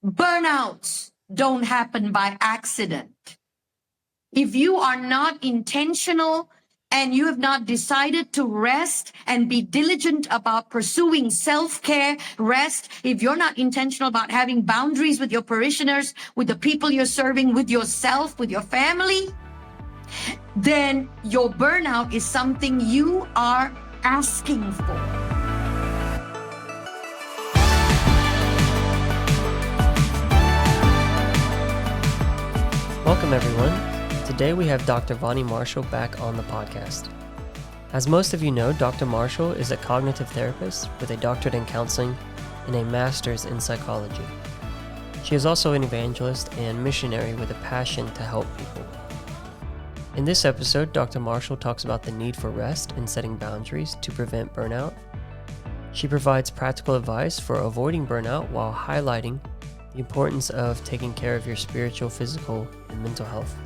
Burnouts don't happen by accident. If you are not intentional and you have not decided to rest and be diligent about pursuing self-care, rest, if you're not intentional about having boundaries with your parishioners, with the people you're serving, with yourself, with your family, then your burnout is something you are asking for. Welcome, everyone. Today we have Dr. Vani Marshall back on the podcast. As most of you know, Dr. Marshall is a cognitive therapist with a doctorate in counseling and a master's in psychology. She is also an evangelist and missionary with a passion to help people. In this episode, Dr. Marshall talks about the need for rest and setting boundaries to prevent burnout. She provides practical advice for avoiding burnout while highlighting the importance of taking care of your spiritual, physical, and mental health.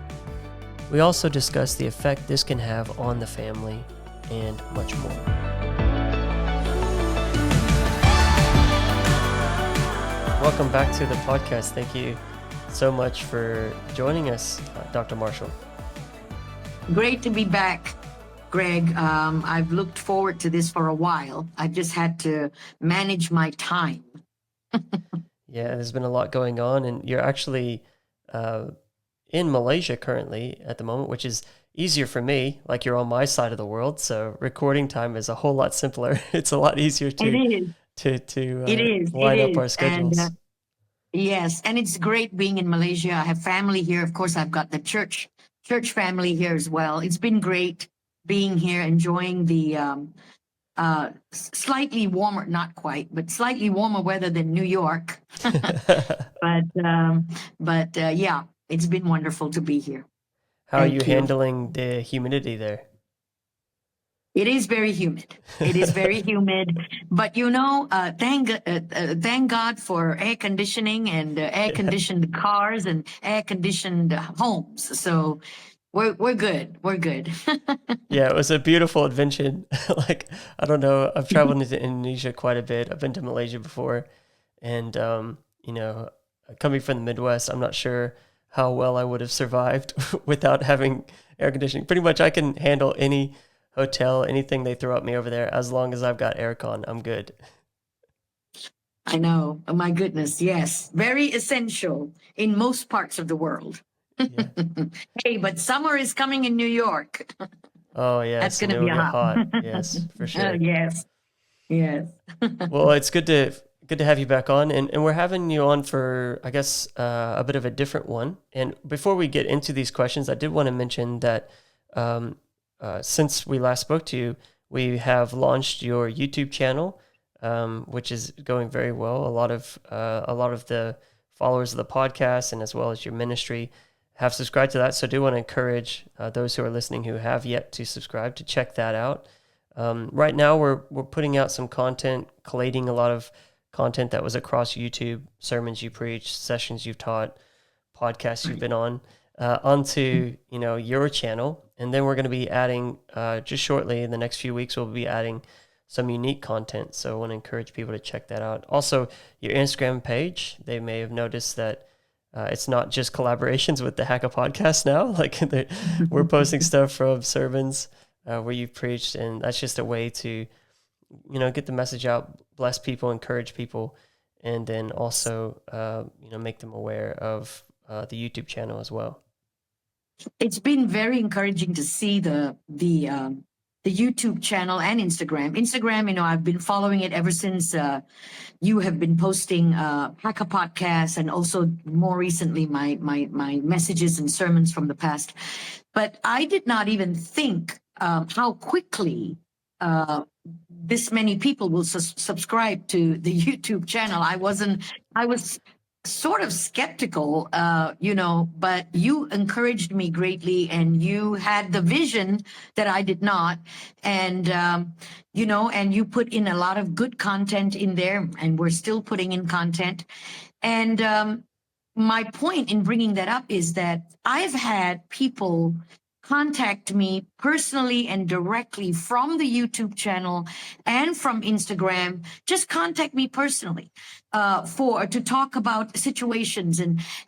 We also discuss the effect this can have on the family and much more. Welcome back to the podcast. Thank you so much for joining us, Dr. Marshall. Great to be back, Greg. I've looked forward to this for a while. I've just had to manage my time. Yeah, there's been a lot going on, and you're actually in Malaysia currently at the moment, which is easier for me. Like, you're on my side of the world, so recording time is a whole lot simpler. It's a lot easier to line up our schedules. And, yes, and it's great being in Malaysia. I have family here. Of course, I've got the church family here as well. It's been great being here, enjoying the slightly warmer, not quite, but slightly warmer weather than New York. But yeah, it's been wonderful to be here. How are you handling the humidity there? It is very humid. It is very humid. But thank God for air conditioning and air-conditioned cars and air-conditioned homes. So we're good. We're good. Yeah, it was a beautiful invention. Like, I don't know, I've traveled into Indonesia quite a bit. I've been to Malaysia before, and coming from the Midwest, I'm not sure how well I would have survived without having air conditioning. Pretty much I can handle any hotel, anything they throw at me over there, as long as I've got aircon, I'm good. I know. Oh, my goodness. Yes. Very essential in most parts of the world. Yeah. Hey, but summer is coming in New York. Oh, yes. That's going to be hot. Yes, for sure. Yes. Well, it's good to have you back on, and we're having you on for, I guess, a bit of a different one. And before we get into these questions, I did want to mention that since we last spoke to you, we have launched your YouTube channel, which is going very well. A lot of the followers of the podcast and as well as your ministry have subscribed to that. So I do want to encourage those who are listening who have yet to subscribe to check that out. Right now, we're putting out some content, collating a lot of content that was across YouTube, sermons you preached, sessions you've taught, podcasts you've been on, onto your channel. And then we're going to be adding, just shortly in the next few weeks, we'll be adding some unique content. So I want to encourage people to check that out. Also, your Instagram page, they may have noticed that it's not just collaborations with the Hacka podcast now. Like, we're posting stuff from sermons where you've preached, and that's just a way to, get the message out, bless people, encourage people, and then also, make them aware of the YouTube channel as well. It's been very encouraging to see the YouTube channel and Instagram. Instagram, I've been following it ever since you have been posting Hacka podcasts, and also more recently my messages and sermons from the past. But I did not even think how quickly this many people will subscribe to the YouTube channel. I was sort of skeptical, but you encouraged me greatly, and you had the vision that I did not. And, and you put in a lot of good content in there, and we're still putting in content. And my point in bringing that up is that I've had people contact me personally and directly from the YouTube channel and from Instagram. Just contact me personally. to talk about situations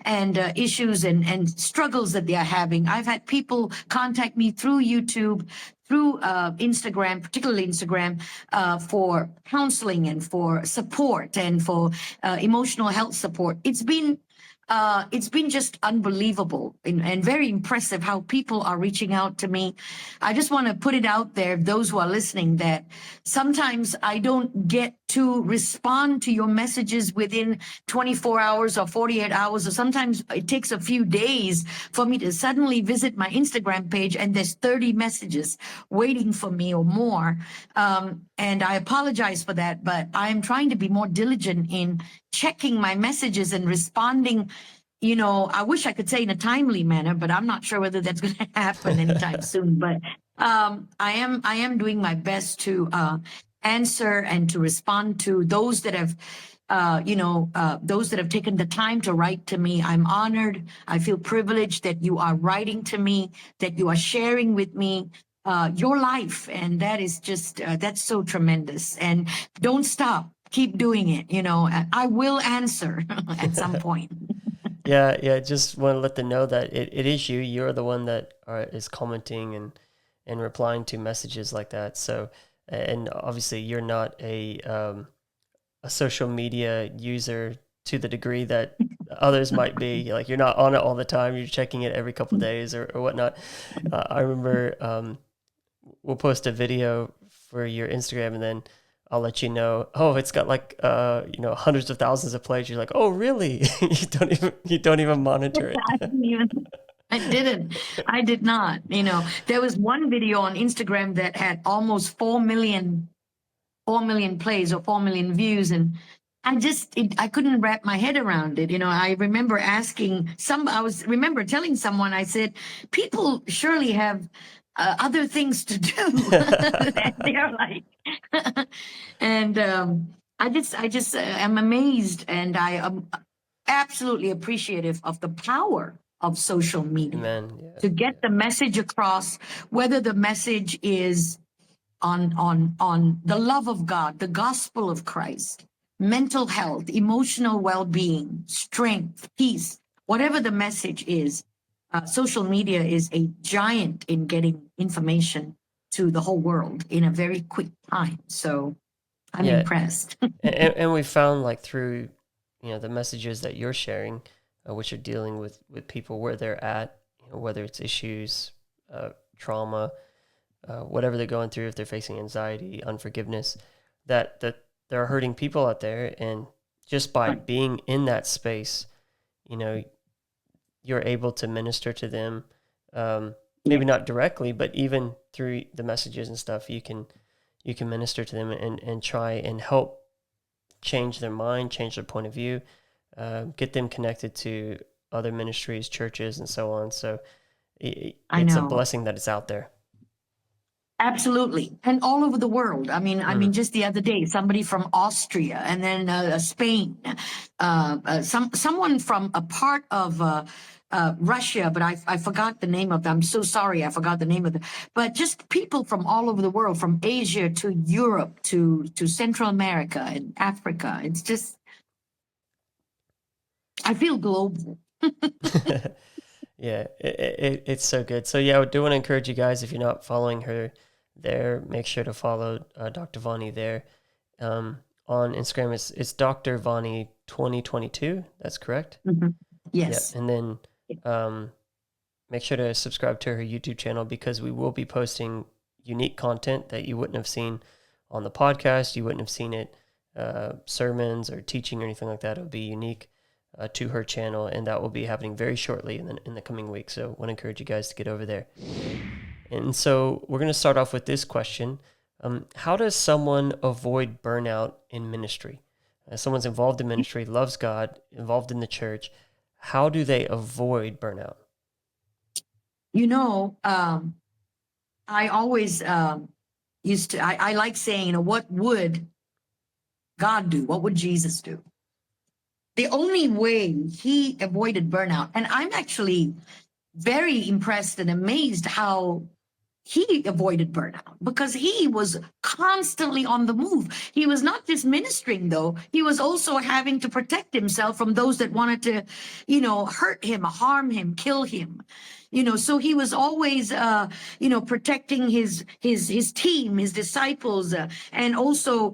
and issues and struggles that they are having. I've had people contact me through YouTube, through Instagram, particularly Instagram, for counseling and for support and for emotional health support. It's been just unbelievable and very impressive how people are reaching out to me. I just want to put it out there, those who are listening, that sometimes I don't get to respond to your messages within 24 hours or 48 hours, or sometimes it takes a few days for me to suddenly visit my Instagram page and there's 30 messages waiting for me or more. And I apologize for that, but I'm trying to be more diligent in checking my messages and responding. I wish I could say in a timely manner, but I'm not sure whether that's going to happen anytime soon. But I am doing my best to answer and to respond to those that have those that have taken the time to write to me. I'm honored. I feel privileged that you are writing to me, that you are sharing with me your life. And that is just, that's so tremendous. And don't stop. Keep doing it. I will answer at some point. Yeah. Just want to let them know that it is you. You're the one that is commenting and replying to messages like that. So, and obviously you're not a social media user to the degree that others might be. Like, you're not on it all the time. You're checking it every couple of days or whatnot. I remember we'll post a video for your Instagram and then I'll let you know, oh, it's got like hundreds of thousands of plays. You're like, oh, really? you don't even monitor it. I did not. There was one video on Instagram that had almost 4 million plays or 4 million views, and I couldn't wrap my head around it. I remember remember telling someone, I said, people surely have other things to do. And they're like, and I just am amazed, and I am absolutely appreciative of the power of social media. Amen. Yeah. To get the message across, whether the message is on the love of God, the gospel of Christ, mental health, emotional well-being, strength, peace, whatever the message is. Social media is a giant in getting information to the whole world in a very quick time. So I'm impressed. and we found, like, through the messages that you're sharing, which are dealing with people where they're at, whether it's issues, trauma, whatever they're going through, if they're facing anxiety, unforgiveness, that there are hurting people out there, and just by being in that space, you're able to minister to them, maybe not directly, but even through the messages and stuff, you can minister to them and try and help change their mind, change their point of view, get them connected to other ministries, churches, and so on. So it's a blessing that it's out there. Absolutely. And all over the world. I mean, just the other day, somebody from Austria, and then Spain, someone from a part of Russia, but I forgot the name of them. I'm so sorry. I forgot the name of them. But just people from all over the world, from Asia to Europe to Central America and Africa. It's just, I feel global. Yeah, it's so good. So yeah, I do want to encourage you guys, if you're not following her there, make sure to follow Dr. Vani there. On Instagram, it's Dr. Vani 2022. That's correct? Mm-hmm. Yes. Yeah. And then make sure to subscribe to her YouTube channel, because we will be posting unique content that you wouldn't have seen on the podcast. You wouldn't have seen it, sermons or teaching or anything like that. It would be unique to her channel, and that will be happening very shortly in the coming weeks. So I want to encourage you guys to get over there. And so we're going to start off with this question. How does someone avoid burnout in ministry? Someone's involved in ministry, loves God, involved in the church. How do they avoid burnout? I always I like saying, what would God do? What would Jesus do? The only way he avoided burnout, and I'm actually very impressed and amazed how he avoided burnout because he was constantly on the move. He was not just ministering, though. He was also having to protect himself from those that wanted to, hurt him, harm him, kill him. So he was always, protecting his team, his disciples, and also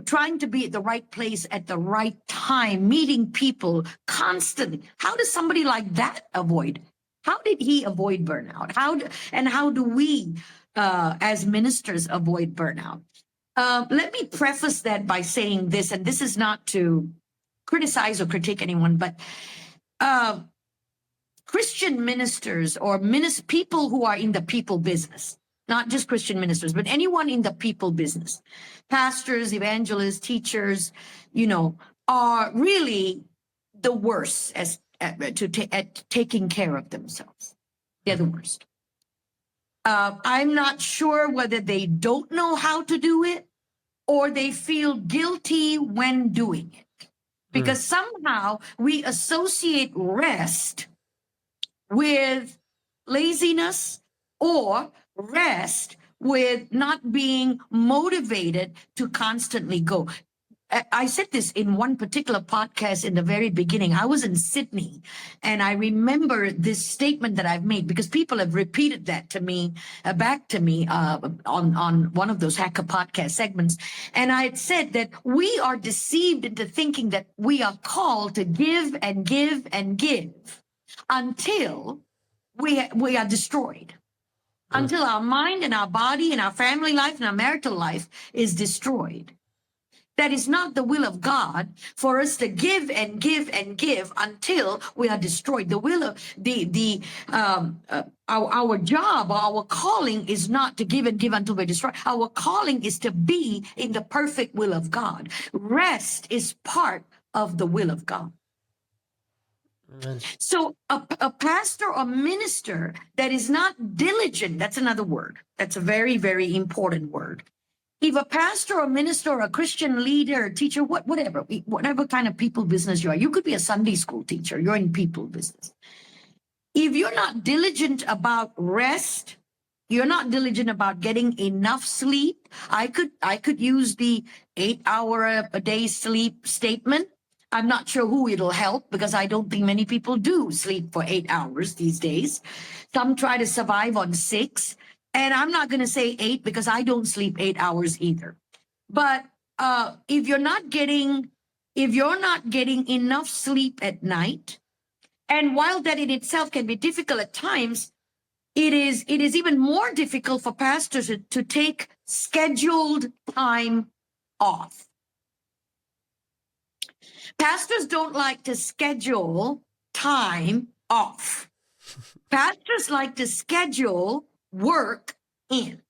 trying to be at the right place at the right time, meeting people constantly. How does somebody like that avoid? How did he avoid burnout? How do we, as ministers, avoid burnout? Let me preface that by saying this, and this is not to criticize or critique anyone, but Christian ministers or people who are in the people business, not just Christian ministers, but anyone in the people business, pastors, evangelists, teachers, are really the worst at taking care of themselves. They're the worst. I'm not sure whether they don't know how to do it or they feel guilty when doing it, because somehow we associate rest with laziness or rest with not being motivated to constantly go. I said this in one particular podcast in the very beginning. I was in Sydney, and I remember this statement that I've made because people have repeated that to me, back to me, on one of those hacker podcast segments. And I had said that we are deceived into thinking that we are called to give and give and give until we are destroyed. Until our mind and our body and our family life and our marital life is destroyed. That is not the will of God for us to give and give and give until we are destroyed. The will of our job, our calling is not to give and give until we're destroyed. Our calling is to be in the perfect will of God. Rest is part of the will of God. Amen. So a pastor or minister that is not diligent, that's another word. That's a very, very important word. If a pastor or minister or a Christian leader or teacher, whatever kind of people business you are, you could be a Sunday school teacher, you're in people business. If you're not diligent about rest, you're not diligent about getting enough sleep. I could use the 8-hour a day sleep statement. I'm not sure who it'll help because I don't think many people do sleep for 8 hours these days. Some try to survive on 6. And I'm not going to say 8 because I don't sleep 8 hours either. But if you're not getting enough sleep at night, and while that in itself can be difficult at times, it is even more difficult for pastors to take scheduled time off. Pastors don't like to schedule time off. Pastors like to schedule work in.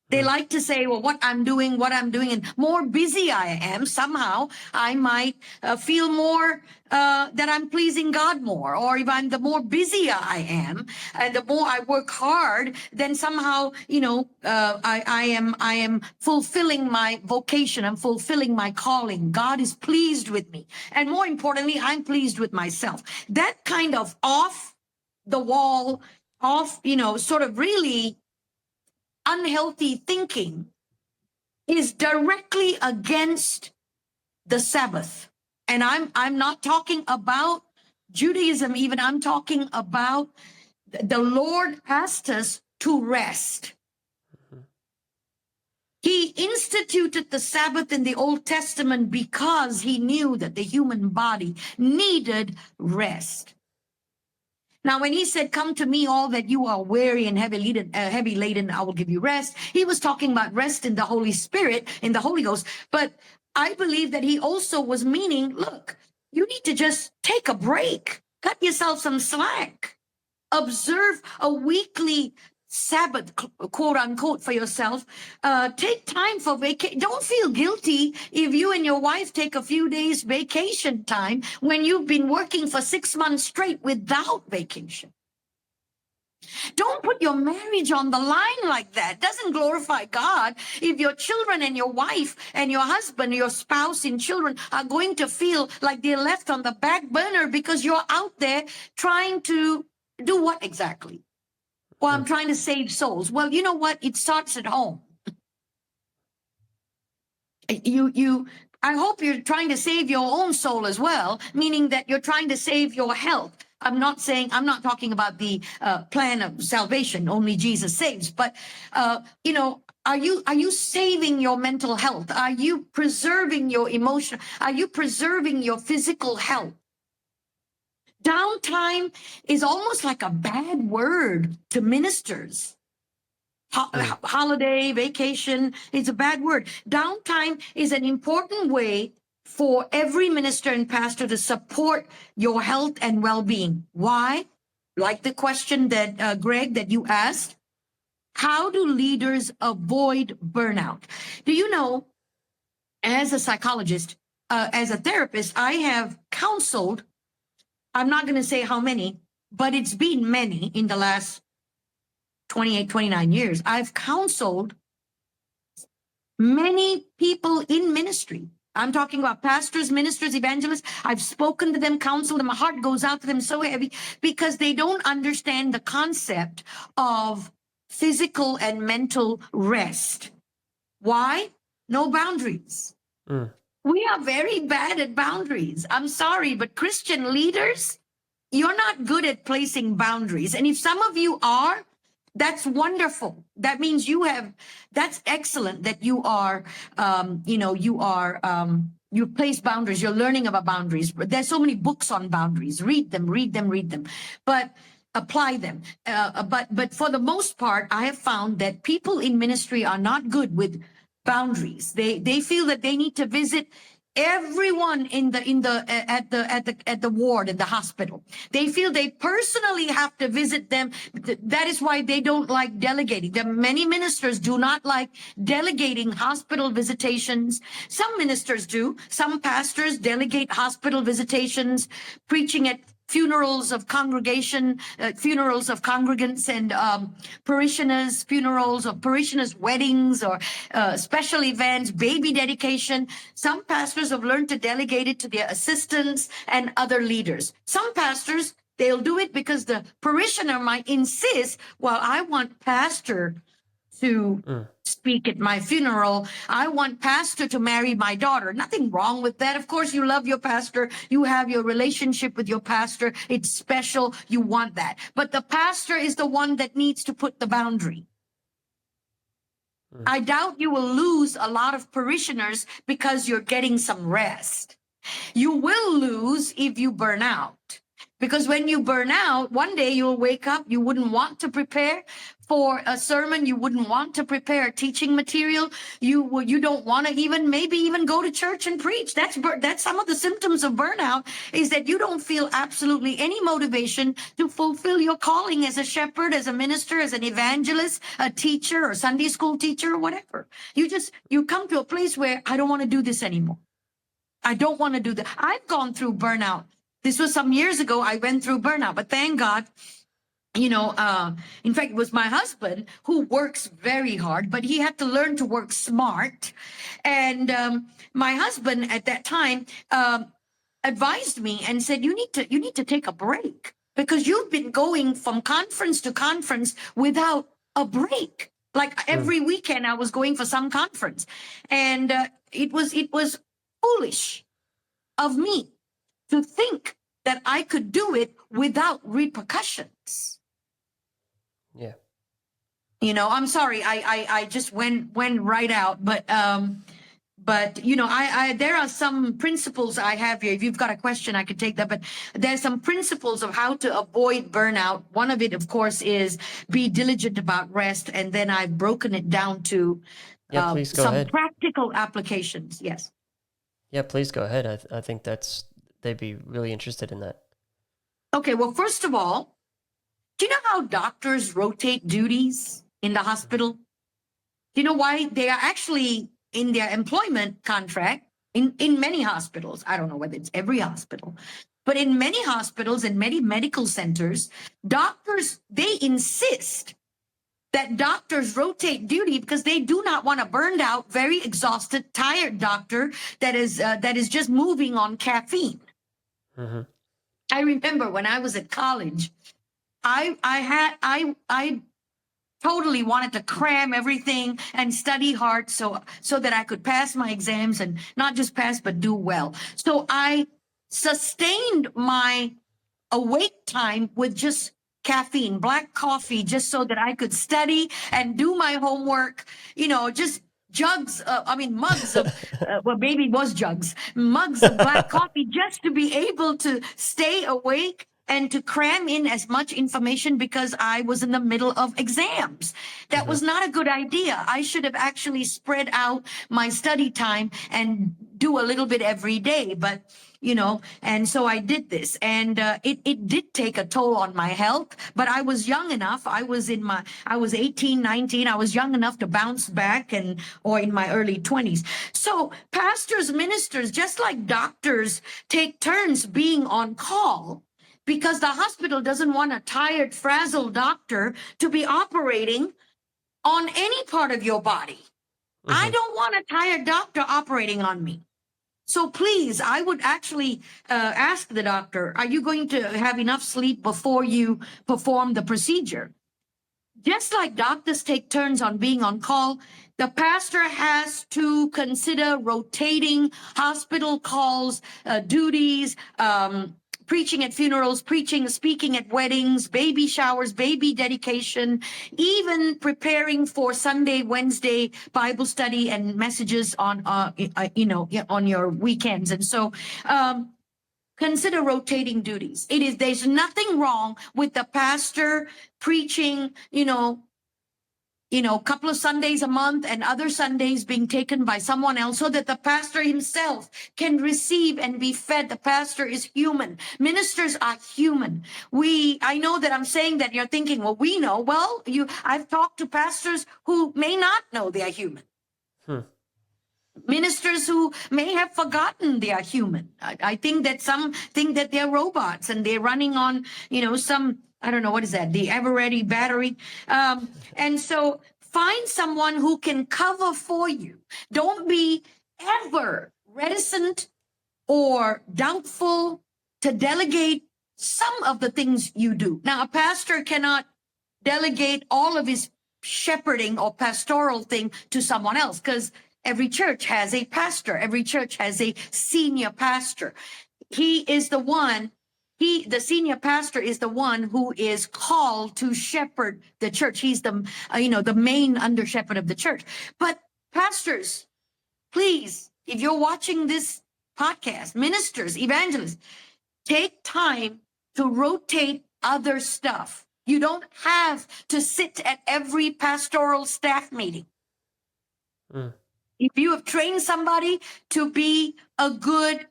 They like to say, well, what I'm doing, and more busy I am, somehow I might feel more that I'm pleasing God more. Or if the more busy I am, and the more I work hard, then somehow, I am fulfilling my vocation. I'm fulfilling my calling. God is pleased with me. And more importantly, I'm pleased with myself. That kind of off the wall, sort of really unhealthy thinking is directly against the Sabbath. And I'm not talking about Judaism even. I'm talking about the Lord asked us to rest. He instituted the Sabbath in the Old Testament because he knew that the human body needed rest. Now, when he said, come to me, all that you are weary and heavy laden, I will give you rest. He was talking about rest in the Holy Spirit, in the Holy Ghost. But I believe that he also was meaning, look, you need to just take a break, cut yourself some slack, observe a weekly Sabbath, quote unquote, for yourself. Take time for vacation. Don't feel guilty if you and your wife take a few days vacation time when you've been working for 6 months straight without vacation. Don't put your marriage on the line like that. It doesn't glorify God if your children and your wife and your husband, your spouse and children are going to feel like they're left on the back burner because you're out there trying to do what exactly? Well, I'm trying to save souls. Well, you know what? It starts at home. I hope you're trying to save your own soul as well, meaning that you're trying to save your health. I'm not talking about the plan of salvation, only Jesus saves, but, are you saving your mental health? Are you preserving your emotion? Are you preserving your physical health? Downtime is almost like a bad word to ministers. Holiday, vacation, it's a bad word. Downtime is an important way for every minister and pastor to support your health and well-being. Why? Like the question that, Greg, that you asked, how do leaders avoid burnout? Do you know, as a psychologist, as a therapist, I have counseled, I'm not going to say how many, but it's been many in the last 28, 29 years. I've counseled many people in ministry. I'm talking about pastors, ministers, evangelists. I've spoken to them, counseled them. My heart goes out to them so heavy because they don't understand the concept of physical and mental rest. Why? No boundaries. We are very bad at boundaries. I'm sorry, but Christian leaders, you're not good at placing boundaries. And if some of you are, that's wonderful. That means that's excellent that you are, you place boundaries. You're learning about boundaries. There's so many books on boundaries. Read them, but apply them. But for the most part, I have found that people in ministry are not good with boundaries. They feel that they need to visit everyone at the ward in the hospital. They feel they personally have to visit them. That is why they don't like delegating. There are many ministers do not like delegating hospital visitations. Some ministers do. Some pastors delegate hospital visitations, preaching at funerals of congregation, funerals of congregants and parishioners, funerals of parishioners' weddings or special events, baby dedication. Some pastors have learned to delegate it to their assistants and other leaders. Some pastors, they'll do it because the parishioner might insist, well, I want pastor to speak at my funeral. I want pastor to marry my daughter. Nothing wrong with that. Of course, you love your pastor. You have your relationship with your pastor. It's special. You want that. But the pastor is the one that needs to put the boundary. I doubt you will lose a lot of parishioners because you're getting some rest. You will lose if you burn out. Because when you burn out, one day you'll wake up, you wouldn't want to prepare for a sermon, you wouldn't want to prepare teaching material, you don't want to maybe even go to church and preach. That's some of the symptoms of burnout, is that you don't feel absolutely any motivation to fulfill your calling as a shepherd, as a minister, as an evangelist, a teacher or Sunday school teacher or whatever. You come to a place where I don't want to do this anymore. I don't want to do that. I've gone through burnout. This was some years ago. I went through burnout, but thank God, in fact, it was my husband who works very hard, but he had to learn to work smart. And my husband at that time advised me and said, you need to take a break because you've been going from conference to conference without a break. Like every weekend I was going for some conference, and it was foolish of me to think that I could do it without repercussions. Yeah. I'm sorry. I just went right out, but there are some principles I have here. If you've got a question, I could take that, but there's some principles of how to avoid burnout. One of it, of course, is be diligent about rest. And then I've broken it down to Please go some ahead. practical applications. Yes. Yeah, please go ahead. I think they'd be really interested in that. Okay, well, first of all, do you know how doctors rotate duties in the hospital? Do you know why? They are actually in their employment contract in many hospitals. I don't know whether it's every hospital, but in many hospitals and many medical centers, doctors, they insist that doctors rotate duty because they do not want a burned out, very exhausted, tired doctor that is just moving on caffeine. I remember when I was at college, I totally wanted to cram everything and study hard so that I could pass my exams, and not just pass, but do well. So I sustained my awake time with just caffeine, black coffee, just so that I could study and do my homework, just jugs, mugs of, well, maybe it was jugs, mugs of black coffee, just to be able to stay awake and to cram in as much information, because I was in the middle of exams. That was not a good idea. I should have actually spread out my study time and do a little bit every day. But and so I did this, and it did take a toll on my health, but I was young enough. I was 18, 19. I was young enough to bounce back, or in my early 20s. So pastors, ministers, just like doctors, take turns being on call, because the hospital doesn't want a tired, frazzled doctor to be operating on any part of your body. I don't want a tired doctor operating on me. So please, I would actually ask the doctor, are you going to have enough sleep before you perform the procedure? Just like doctors take turns on being on call, the pastor has to consider rotating hospital calls, duties, preaching at funerals, speaking at weddings, baby showers, baby dedication, even preparing for Sunday, Wednesday Bible study and messages on your weekends. And so consider rotating duties. There's nothing wrong with the pastor preaching, a couple of Sundays a month, and other Sundays being taken by someone else, so that the pastor himself can receive and be fed. The pastor is human. Ministers are human. I know that I'm saying that, you're thinking, well, we know. Well, I've talked to pastors who may not know they are human. Ministers who may have forgotten they are human. I think that some think that they're robots and they're running on, some, I don't know, what is that? The ever-ready battery. And so find someone who can cover for you. Don't be ever reticent or doubtful to delegate some of the things you do. Now, a pastor cannot delegate all of his shepherding or pastoral thing to someone else, because every church has a pastor. Every church has a senior pastor. He is the one. The senior pastor is the one who is called to shepherd the church. He's the main under shepherd of the church. But pastors, please, if you're watching this podcast, ministers, evangelists, take time to rotate other stuff. You don't have to sit at every pastoral staff meeting. If you have trained somebody to be a good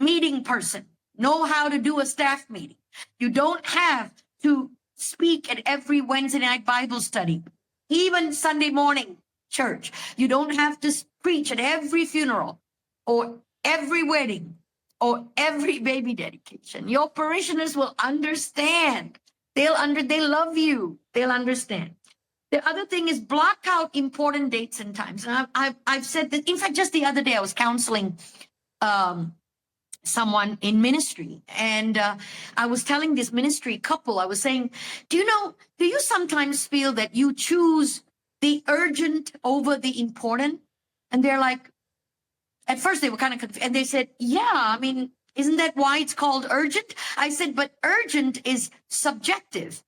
meeting person, know how to do a staff meeting, you don't have to speak at every Wednesday night Bible study, even Sunday morning church. You don't have to preach at every funeral or every wedding or every baby dedication. Your parishioners will understand. They love you. They'll understand. The other thing is block out important dates and times. And I've said that, in fact, just the other day I was counseling someone in ministry, and I was telling this ministry couple, I was saying, do you sometimes feel that you choose the urgent over the important? And they're like, at first they were kind of confused, and they said, yeah, isn't that why it's called urgent? I said, but urgent is subjective.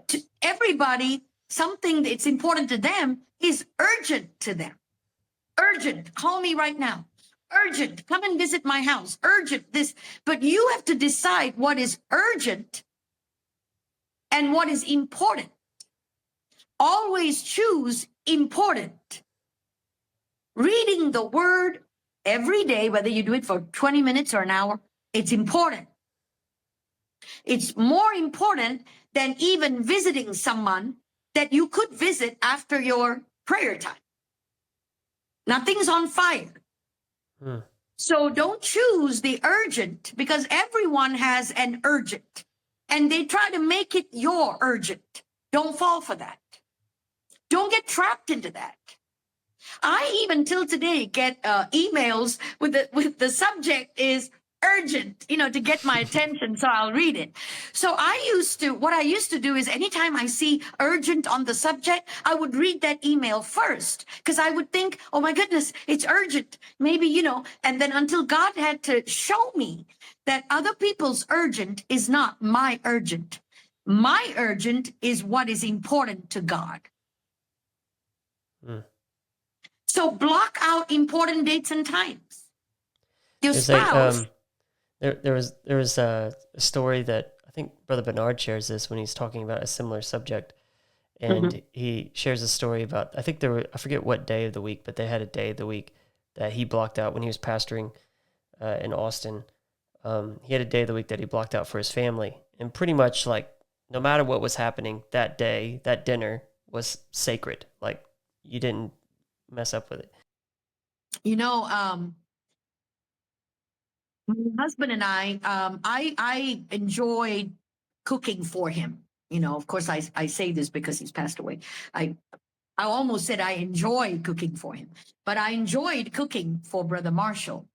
To everybody, something that's important to them is urgent to them. Urgent, call me right now. Urgent, come and visit my house. Urgent, this. But you have to decide what is urgent and what is important. Always choose important. Reading the word every day, whether you do it for 20 minutes or an hour, it's important. It's more important than even visiting someone that you could visit after your prayer time. Nothing's on fire. So don't choose the urgent, because everyone has an urgent and they try to make it your urgent. Don't fall for that. Don't get trapped into that. I even till today get emails with the subject is urgent, to get my attention, so I'll read it. So what I used to do is anytime I see urgent on the subject, I would read that email first because I would think, oh my goodness, it's urgent. Maybe, and then until God had to show me that other people's urgent is not my urgent. My urgent is what is important to God. Mm. So block out important dates and times. Your There's spouse. there was a story that I think Brother Bernard shares this when he's talking about a similar subject, and he shares a story about, I think I forget what day of the week, but they had a day of the week that he blocked out when he was pastoring in Austin. He had a day of the week that he blocked out for his family, and pretty much like no matter what was happening that day, that dinner was sacred. Like you didn't mess up with it. My husband and I enjoyed cooking for him. Of course, I say this because he's passed away. I almost said I enjoy cooking for him, but I enjoyed cooking for Brother Marshall,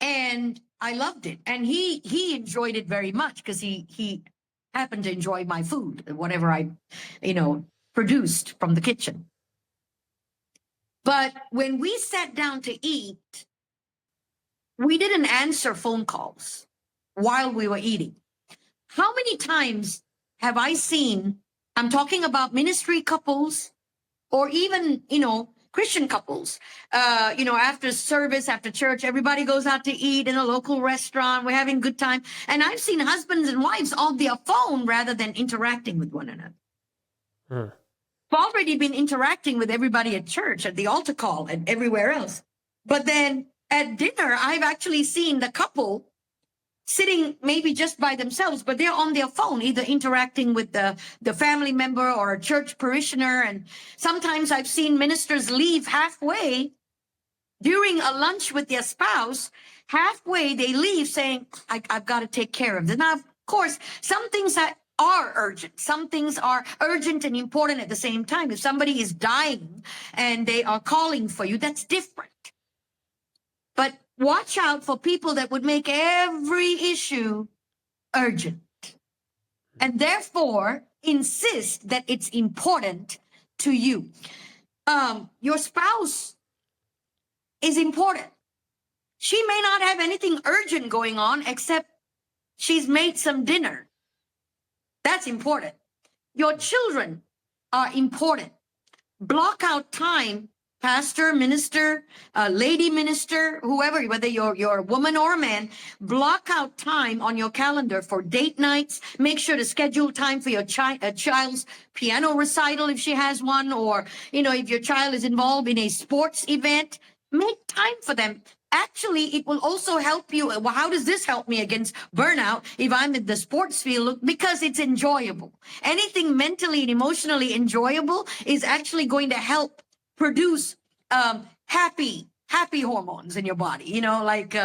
and I loved it, and he enjoyed it very much because he happened to enjoy my food, whatever I, produced from the kitchen. But when we sat down to eat, we didn't answer phone calls while we were eating. How many times have I seen, I'm talking about ministry couples or even, Christian couples, after service, after church, everybody goes out to eat in a local restaurant. We're having a good time. And I've seen husbands and wives on their phone rather than interacting with one another. I've already been interacting with everybody at church, at the altar call, and everywhere else. But then at dinner, I've actually seen the couple sitting maybe just by themselves, but they're on their phone, either interacting with the family member or a church parishioner. And sometimes I've seen ministers leave halfway during a lunch with their spouse. Halfway, they leave saying, I've got to take care of this. Now, of course, some things that are urgent. Some things are urgent and important at the same time. If somebody is dying and they are calling for you, that's different. But watch out for people that would make every issue urgent and therefore insist that it's important to you. Your spouse is important. She may not have anything urgent going on except she's made some dinner. That's important. Your children are important. Block out time, pastor, minister, lady minister, whoever, whether you're a woman or a man, block out time on your calendar for date nights. Make sure to schedule time for your child's piano recital if she has one, or, if your child is involved in a sports event, make time for them. Actually, it will also help you. Well, how does this help me against burnout if I'm in the sports field? Because it's enjoyable. Anything mentally and emotionally enjoyable is actually going to help produce happy hormones in your body, like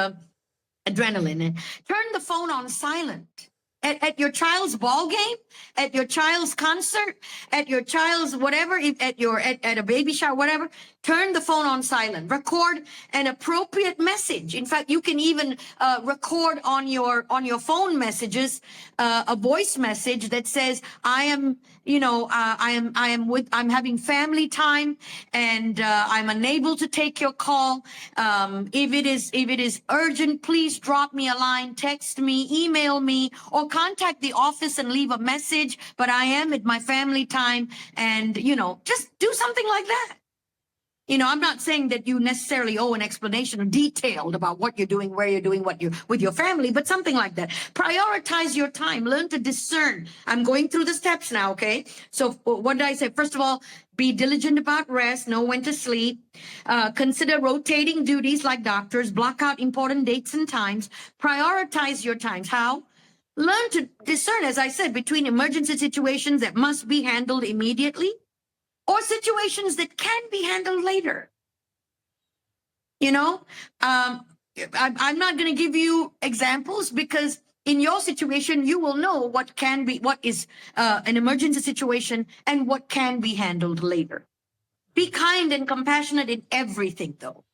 adrenaline. Turn the phone on silent. At your child's ball game, at your child's concert, at your child's whatever, at a baby shower, whatever, turn the phone on silent. Record an appropriate message. In fact, you can even record on your phone messages a voice message that says, I'm having family time and I'm unable to take your call. If it is urgent, please drop me a line, text me, email me, or contact the office and leave a message, but I am at my family time, and, just do something like that. I'm not saying that you necessarily owe an explanation detailed about what you're doing, where you're doing, what you're with your family, but something like that. Prioritize your time. Learn to discern. I'm going through the steps now, okay? So what did I say? First of all, be diligent about rest. Know when to sleep. Consider rotating duties like doctors. Block out important dates and times. Prioritize your times. How? Learn to discern, as I said, between emergency situations that must be handled immediately or situations that can be handled later. I'm not going to give you examples because in your situation, you will know what is an emergency situation and what can be handled later. Be kind and compassionate in everything, though.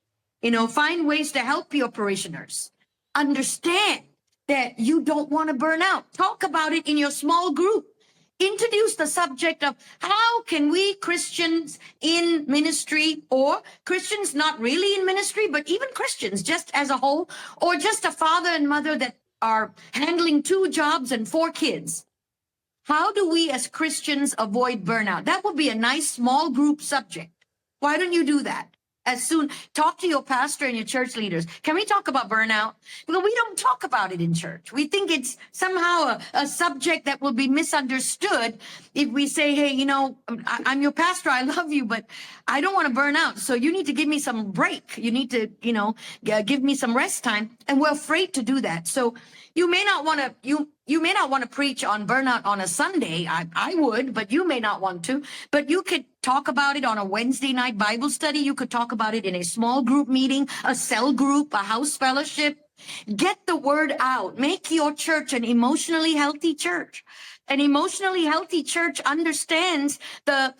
Find ways to help your parishioners. Understand that you don't want to burn out. Talk about it in your small group. Introduce the subject of how can we Christians in ministry, or Christians not really in ministry, but even Christians just as a whole, or just a father and mother that are handling 2 jobs and 4 kids. How do we as Christians avoid burnout? That would be a nice small group subject. Why don't you do that? As soon, talk to your pastor and your church leaders. Can we talk about burnout? Because we don't talk about it in church. We think it's somehow a subject that will be misunderstood if we say, hey, you know, I'm your pastor, I love you, but I don't want to burn out. So you need to give me some break. You need to, you know, give me some rest time. And we're afraid to do that. So you may not want to, you may not want to preach on burnout on a Sunday. I would, but you may not want to. But you could talk about it on a Wednesday night Bible study. You could talk about it in a small group meeting, a cell group, a house fellowship. Get the word out. Make your church an emotionally healthy church. An emotionally healthy church understands the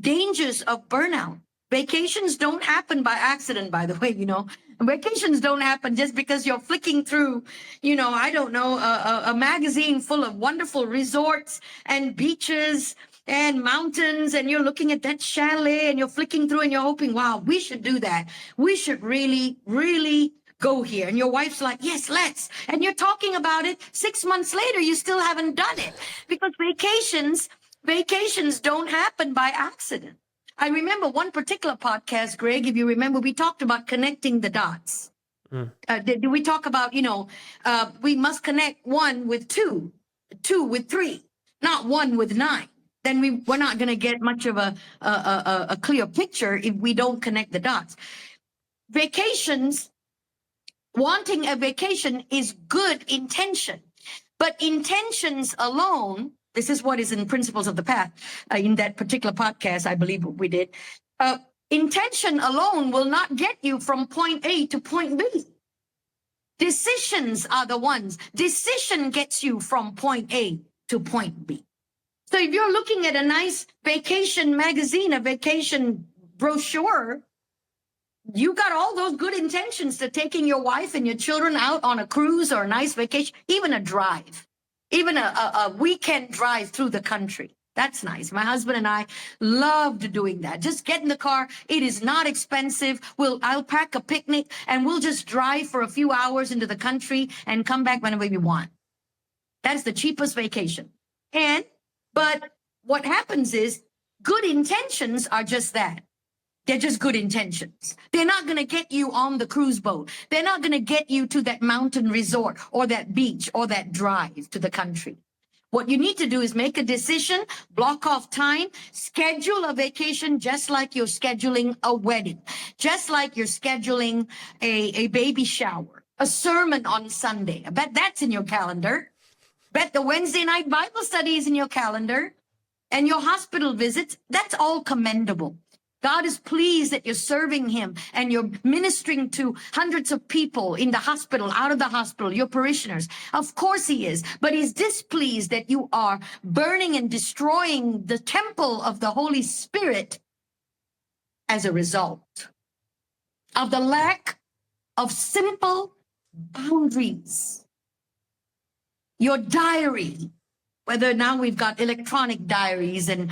dangers of burnout. Vacations don't happen by accident, by the way, you know. Vacations don't happen just because you're flicking through, you know, I don't know, a magazine full of wonderful resorts and beaches and mountains, and you're looking at that chalet and you're flicking through and you're hoping, wow, we should do that. We should really, really go here. And your wife's like, yes, let's. And you're talking about it. 6 months later, you still haven't done it, because vacations don't happen by accident. I remember one particular podcast, Greg, if you remember, we talked about connecting the dots. Did we talk about, you know, we must connect 1 with 2, 2 with 3, not 1 with 9. Then we're not going to get much of a clear picture if we don't connect the dots. Vacations, wanting a vacation is good intention, but intentions alone, this is what is in Principles of the Path, in that particular podcast, I believe we did. Intention alone will not get you from point A to point B. Decisions are the ones. Decision gets you from point A to point B. So if you're looking at a nice vacation magazine, a vacation brochure, you got all those good intentions to taking your wife and your children out on a cruise or a nice vacation, even a drive, even a weekend drive through the country. That's nice. My husband and I loved doing that. Just get in the car. It is not expensive. I'll pack a picnic and we'll just drive for a few hours into the country and come back whenever we want. That's the cheapest vacation. But what happens is good intentions are just that. They're just good intentions. They're not going to get you on the cruise boat. They're not going to get you to that mountain resort or that beach or that drive to the country. What you need to do is make a decision, block off time, schedule a vacation just like you're scheduling a wedding, just like you're scheduling a baby shower, a sermon on Sunday. I bet that's in your calendar. Bet the Wednesday night Bible study is in your calendar, and your hospital visits. That's all commendable. God is pleased that you're serving him and you're ministering to hundreds of people in the hospital, out of the hospital, your parishioners. Of course he is, but he's displeased that you are burning and destroying the temple of the Holy Spirit as a result of the lack of simple boundaries. Your diary, whether now we've got electronic diaries and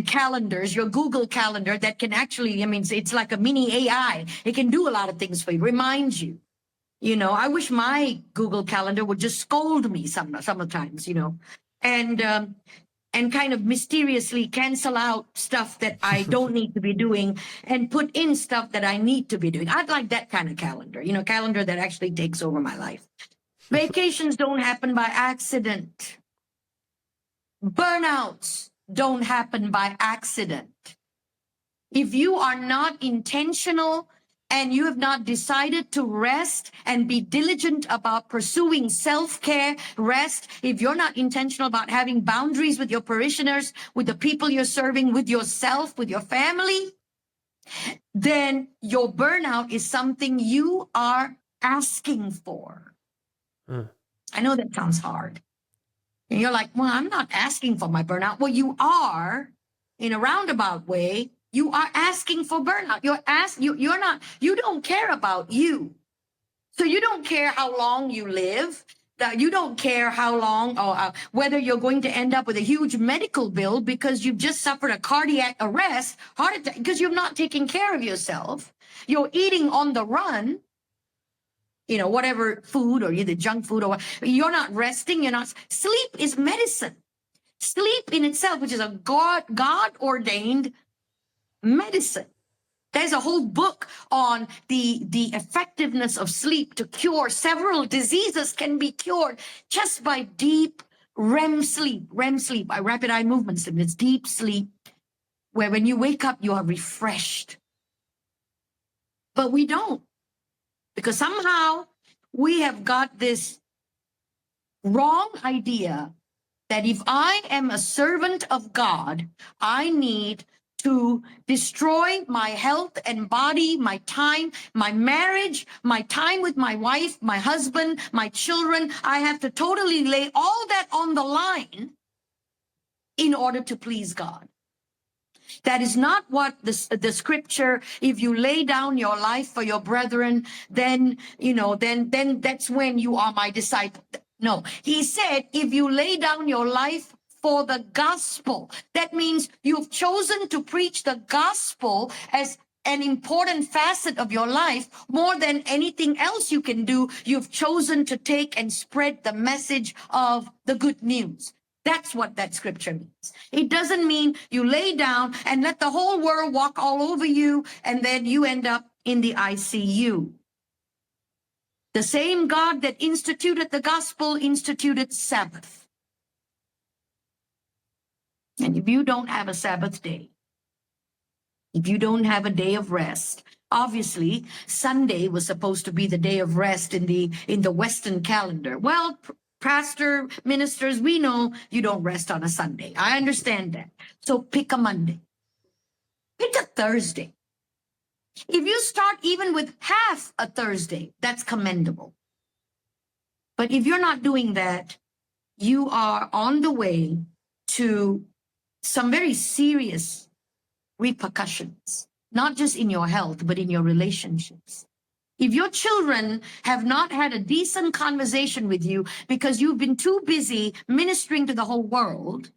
calendars, your Google Calendar that can actually, I mean, it's like a mini AI. It can do a lot of things for you, remind you. You know, I wish my Google Calendar would just scold me sometimes, you know, and kind of mysteriously cancel out stuff that I don't need to be doing and put in stuff that I need to be doing. I'd like that kind of calendar, you know, calendar that actually takes over my life. Vacations don't happen by accident. Burnouts don't happen by accident. If you are not intentional and you have not decided to rest and be diligent about pursuing self-care, rest, if you're not intentional about having boundaries with your parishioners, with the people you're serving, with yourself, with your family, then your burnout is something you are asking for. I know that sounds hard. And you're like, well, I'm not asking for my burnout. Well, you are, in a roundabout way, you are asking for burnout. You don't care about you. So you don't care how long you live. That you don't care how long or whether you're going to end up with a huge medical bill because you've just suffered a cardiac arrest, heart attack, because you've not taken care of yourself. You're eating on the run, you know, whatever food or either junk food or what. You're not resting. You're not. Sleep is medicine. Sleep in itself, which is a God ordained medicine. There's a whole book on the effectiveness of sleep to cure several diseases can be cured just by deep REM sleep. REM sleep, by rapid eye movement sleep. It's deep sleep where when you wake up, you are refreshed. But we don't, because somehow we have got this wrong idea that if I am a servant of God, I need to destroy my health and body, my time, my marriage, my time with my wife, my husband, my children. I have to totally lay all that on the line in order to please God. That is not what the scripture, if you lay down your life for your brethren, then, you know, then that's when you are my disciple. No, he said, if you lay down your life for the gospel, that means you've chosen to preach the gospel as an important facet of your life more than anything else you can do. You've chosen to take and spread the message of the good news. That's what that scripture means. It doesn't mean you lay down and let the whole world walk all over you and then you end up in the ICU. The same God that instituted the gospel instituted Sabbath. And if you don't have a Sabbath day, if you don't have a day of rest, obviously Sunday was supposed to be the day of rest in the Western calendar. Well, pastor, ministers, we know you don't rest on a Sunday. I understand that. So pick a Monday. Pick a Thursday. If you start even with half a Thursday, that's commendable. But if you're not doing that, you are on the way to some very serious repercussions, not just in your health, but in your relationships. If your children have not had a decent conversation with you because you've been too busy ministering to the whole world,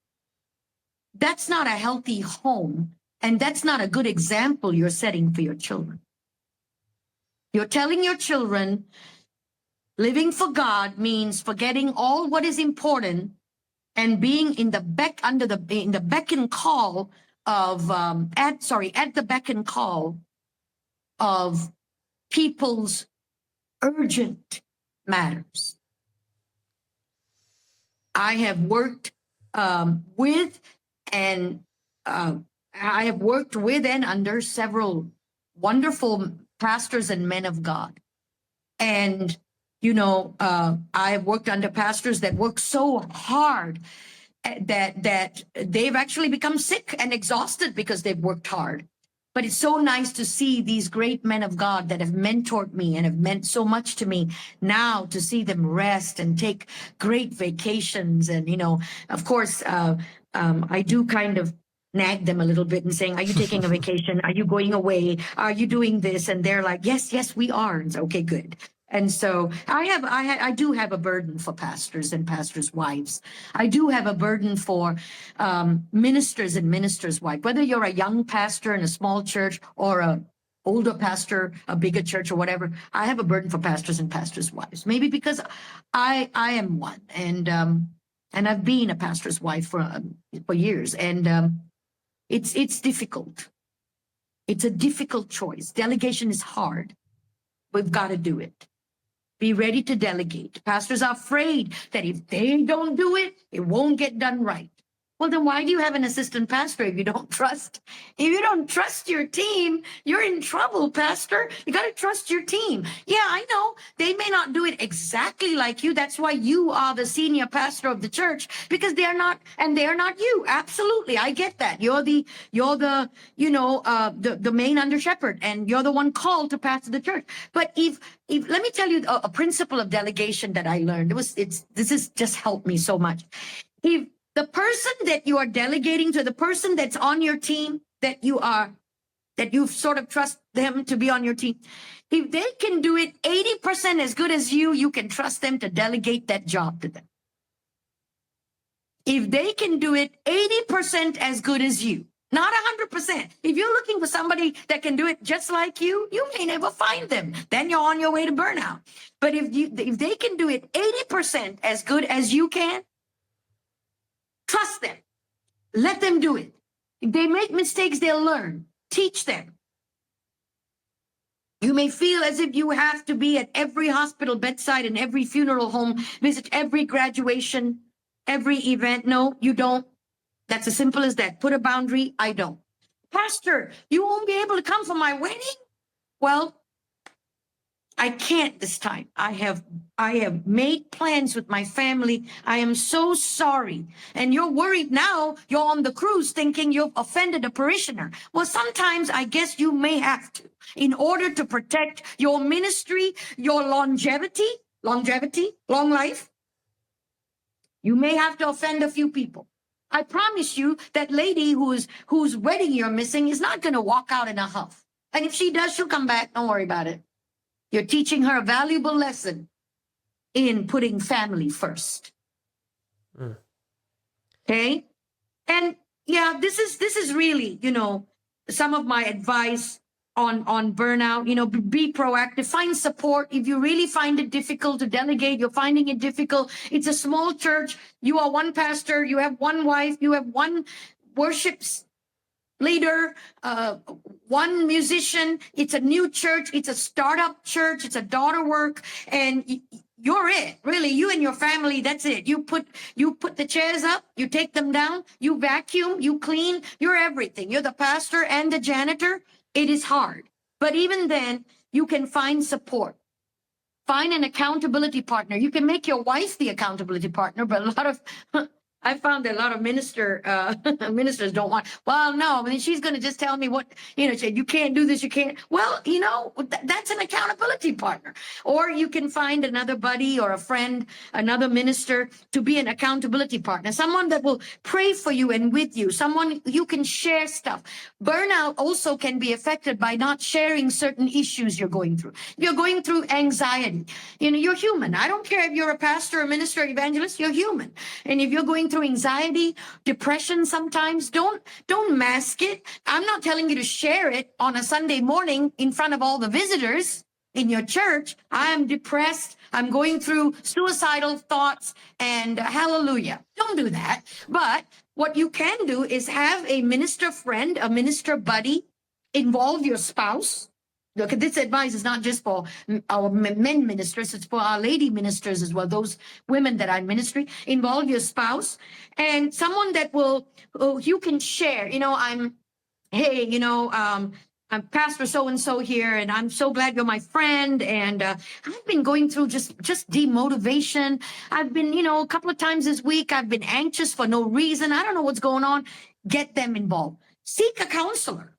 that's not a healthy home, and that's not a good example you're setting for your children. You're telling your children living for God means forgetting all what is important and being in the beck and call of at the beck and call of people's urgent matters. I have worked with and under several wonderful pastors and men of God. And, you know, I have worked under pastors that work so hard that they've actually become sick and exhausted because they've worked hard. But it's so nice to see these great men of God that have mentored me and have meant so much to me now, to see them rest and take great vacations. And, you know, of course, I do kind of nag them a little bit and saying, are you taking a vacation? Are you going away? Are you doing this? And they're like, yes, we are. And so, okay, good. And so I do have a burden for pastors and pastors' wives. I do have a burden for ministers and ministers' wives. Whether you're a young pastor in a small church or a older pastor, a bigger church or whatever, I have a burden for pastors and pastors' wives. Maybe because I am one, and I've been a pastor's wife for years, and it's difficult. It's a difficult choice. Delegation is hard. We've got to do it. Be ready to delegate. Pastors are afraid that if they don't do it, it won't get done right. Well, then why do you have an assistant pastor if you don't trust? If you don't trust your team, you're in trouble, pastor. You got to trust your team. Yeah, I know. They may not do it exactly like you. That's why you are the senior pastor of the church, because they are not, and they are not you. Absolutely. I get that. You're the main under shepherd, and you're the one called to pastor the church. But if let me tell you a principle of delegation that I learned. This has just helped me so much. If the person that you are delegating to, the person that's on your team that you are that you sort of trust them to be on your team. If they can do it 80% as good as you can trust them to delegate that job to them. If they can do it 80% as good as you, not 100%. If you're looking for somebody that can do it just like you may never find them. Then you're on your way to burnout. But if they can do it 80% as good as you can, trust them. Let them do it. If they make mistakes, they'll learn. Teach them. You may feel as if you have to be at every hospital bedside and every funeral home, visit every graduation, every event. No, you don't. That's as simple as that. Put a boundary. I don't. Pastor, you won't be able to come for my wedding? Well, I can't this time. I have made plans with my family. I am so sorry. And you're worried now. You're on the cruise thinking you've offended a parishioner. Well, sometimes I guess you may have to, in order to protect your ministry, your longevity, long life. You may have to offend a few people. I promise you that lady whose wedding you're missing is not going to walk out in a huff. And if she does, she'll come back. Don't worry about it. You're teaching her a valuable lesson in putting family first. Okay? And yeah, this is really, some of my advice on burnout. Be proactive, find support. If you really find it difficult to delegate, you're finding it difficult. It's a small church. You are one pastor. You have one wife. You have one worship leader, one musician. It's a new church. It's a startup church. It's a daughter work. And you're it. Really, you and your family, that's it. You put the chairs up, you take them down, you vacuum, you clean, you're everything. You're the pastor and the janitor. It is hard. But even then, you can find support. Find an accountability partner. You can make your wife the accountability partner, but I found that a lot of ministers don't want, well, no, I mean, she's going to just tell me what, say, you can't do this, you can't. Well, that's an accountability partner. Or you can find another buddy or a friend, another minister to be an accountability partner, someone that will pray for you and with you, someone you can share stuff. Burnout also can be affected by not sharing certain issues you're going through. If you're going through anxiety, you're human. I don't care if you're a pastor, a minister, evangelist, you're human. And if you're going through anxiety, depression sometimes, don't mask it. I'm not telling you to share it on a Sunday morning in front of all the visitors in your church. I am depressed. I'm going through suicidal thoughts and hallelujah. Don't do that. But what you can do is have a minister friend, a minister buddy, involve your spouse. Look, this advice is not just for our men ministers, it's for our lady ministers as well, those women that are in ministry. Involve your spouse and someone that you can share. I'm Pastor so-and-so here, and I'm so glad you're my friend. And I've been going through just demotivation. I've been, a couple of times this week, I've been anxious for no reason. I don't know what's going on. Get them involved. Seek a counselor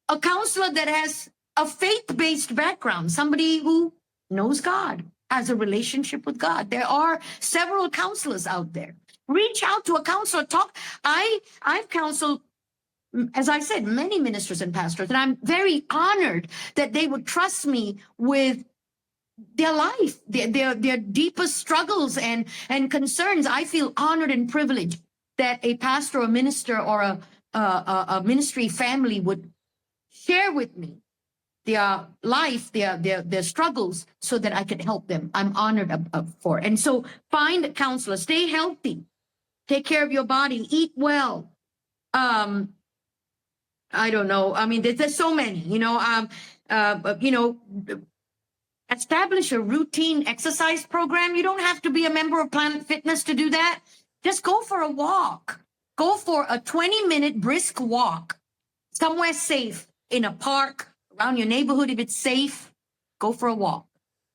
that has a faith-based background, somebody who knows God, has a relationship with God. There are several counselors out there. Reach out to a counselor. Talk. I've counseled, as I said, many ministers and pastors, and I'm very honored that they would trust me with their life, their deepest struggles and concerns. I feel honored and privileged that a pastor, a minister, or a ministry family would share with me their life, their struggles, so that I can help them. I'm honored for it. And so find a counselor, stay healthy, take care of your body, eat well. I don't know. I mean, there's so many, establish a routine exercise program. You don't have to be a member of Planet Fitness to do that. Just go for a walk. Go for a 20-minute brisk walk somewhere safe, in a park, around your neighborhood. If it's safe, go for a walk.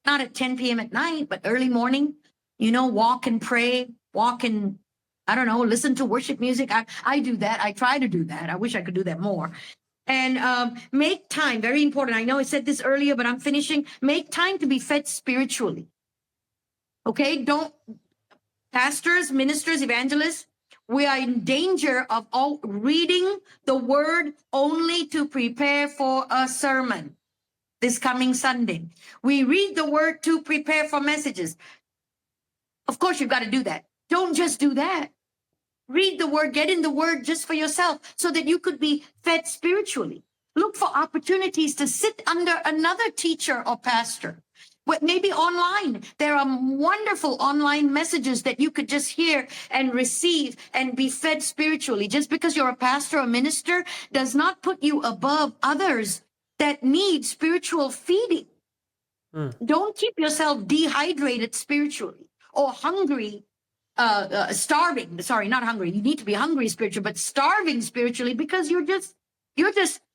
Not at 10 p.m. at night, but early morning, walk and pray, walk and, listen to worship music. I do that. I try to do that. I wish I could do that more. And make time, very important. I know I said this earlier, but I'm finishing. Make time to be fed spiritually. Okay? Pastors, ministers, evangelists, We are in danger of all reading the word only to prepare for a sermon this coming Sunday. We read the word to prepare for messages. Of course, you've got to do that. Don't just do that. Read the word, get in the word just for yourself so that you could be fed spiritually. Look for opportunities to sit under another teacher or pastor. But maybe online. There are wonderful online messages that you could just hear and receive and be fed spiritually. Just because you're a pastor or minister does not put you above others that need spiritual feeding. Don't keep yourself dehydrated spiritually or hungry, starving. Sorry, not hungry. You need to be hungry spiritually, but starving spiritually because you're just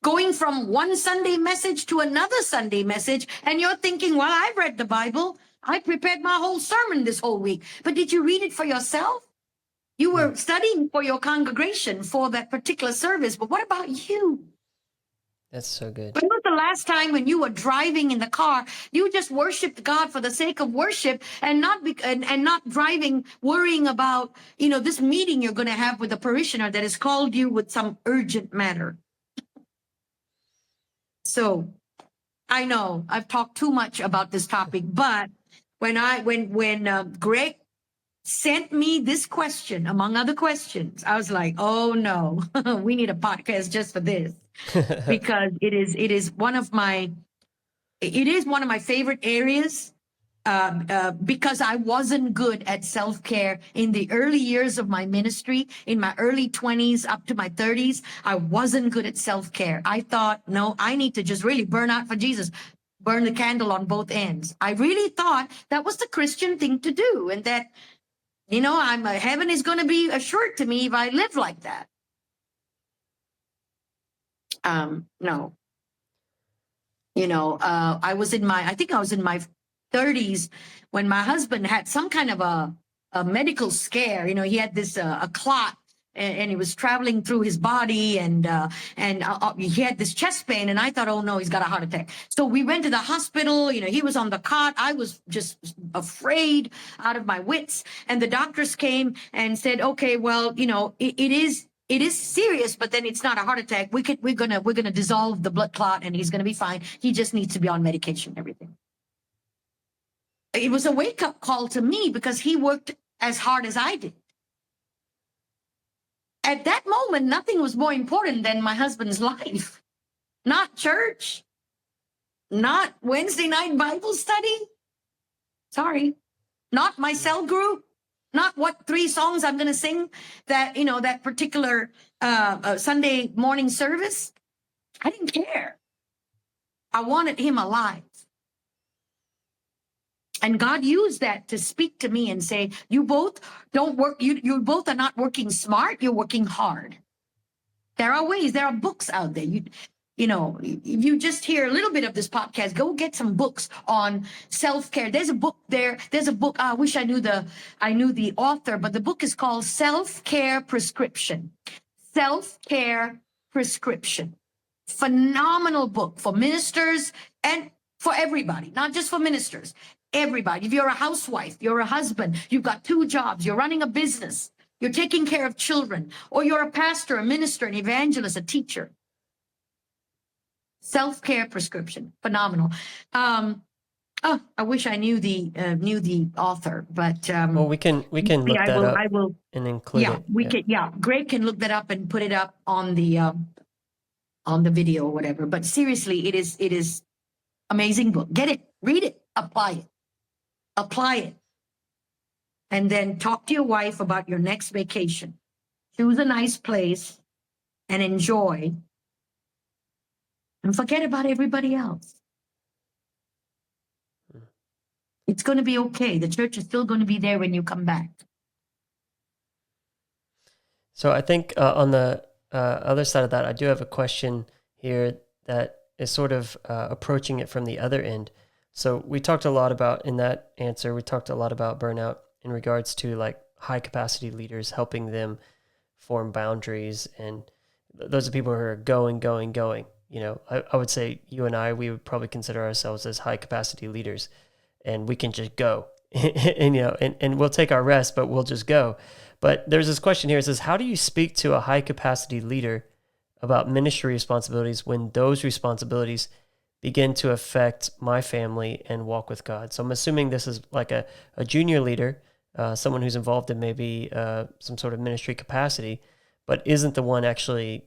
going from one Sunday message to another Sunday message, and you're thinking, well, I've read the Bible. I prepared my whole sermon this whole week. But did you read it for yourself? You were studying for your congregation for that particular service, but what about you? That's so good. When was the last time when you were driving in the car, you just worshiped God for the sake of worship and not driving, worrying about, this meeting you're going to have with a parishioner that has called you with some urgent matter? So I know I've talked too much about this topic, but when Greg sent me this question, among other questions, I was like, oh no, we need a podcast just for this. Because it is one of my favorite areas, because I wasn't good at self-care in the early years of my ministry. In my early 20s up to my 30s, I wasn't good at self-care. I thought, no, I need to just really burn out for Jesus, burn the candle on both ends. I really thought that was the Christian thing to do, and that heaven is going to be assured to me if I live like that. No. I was in my 30s when my husband had some kind of a medical scare. He had this a clot, and he was traveling through his body, and he had this chest pain, and I thought, oh no, he's got a heart attack. So we went to the hospital. He was on the cot. I was just afraid out of my wits, and the doctors came and said, okay, well, it is serious, but then it's not a heart attack. We're gonna dissolve the blood clot, and he's gonna be fine. He just needs to be on medication and everything. It was a wake-up call to me because he worked as hard as I did. At that moment, nothing was more important than my husband's life. Not church, not Wednesday night Bible study. Sorry, not my cell group. Not what 3 songs I'm going to sing that particular Sunday morning service. I didn't care. I wanted him alive. And God used that to speak to me and say, you both don't work. You both are not working smart. You're working hard. There are ways. There are books out there. If you just hear a little bit of this podcast, go get some books on self-care. There's a book there. There's a book. I wish I knew the author, but the book is called Self-Care Prescription. Self-Care Prescription. Phenomenal book for ministers and for everybody, not just for ministers. Everybody. If you're a housewife, you're a husband, you've got 2 jobs, you're running a business, you're taking care of children, or you're a pastor, a minister, an evangelist, a teacher. Self-care prescription, phenomenal. I wish I knew the author, but well, we can look that up. I will and include it. We can. Yeah, Greg can look that up and put it up on the video or whatever. But seriously, it is amazing book. Get it, read it, apply it, and then talk to your wife about your next vacation. Choose a nice place and enjoy. And forget about everybody else. It's going to be okay. The church is still going to be there when you come back. So I think on the other side of that, I do have a question here that is sort of approaching it from the other end. So we talked a lot about, in that answer, we talked a lot about burnout in regards to like high capacity leaders, helping them form boundaries. And those are people who are going. I would say you and I, we would probably consider ourselves as high capacity leaders, and we can just go and and we'll take our rest, but we'll just go. But there's this question here. It says, how do you speak to a high capacity leader about ministry responsibilities when those responsibilities begin to affect my family and walk with God? So I'm assuming this is like a junior leader, someone who's involved in maybe some sort of ministry capacity, but isn't the one actually,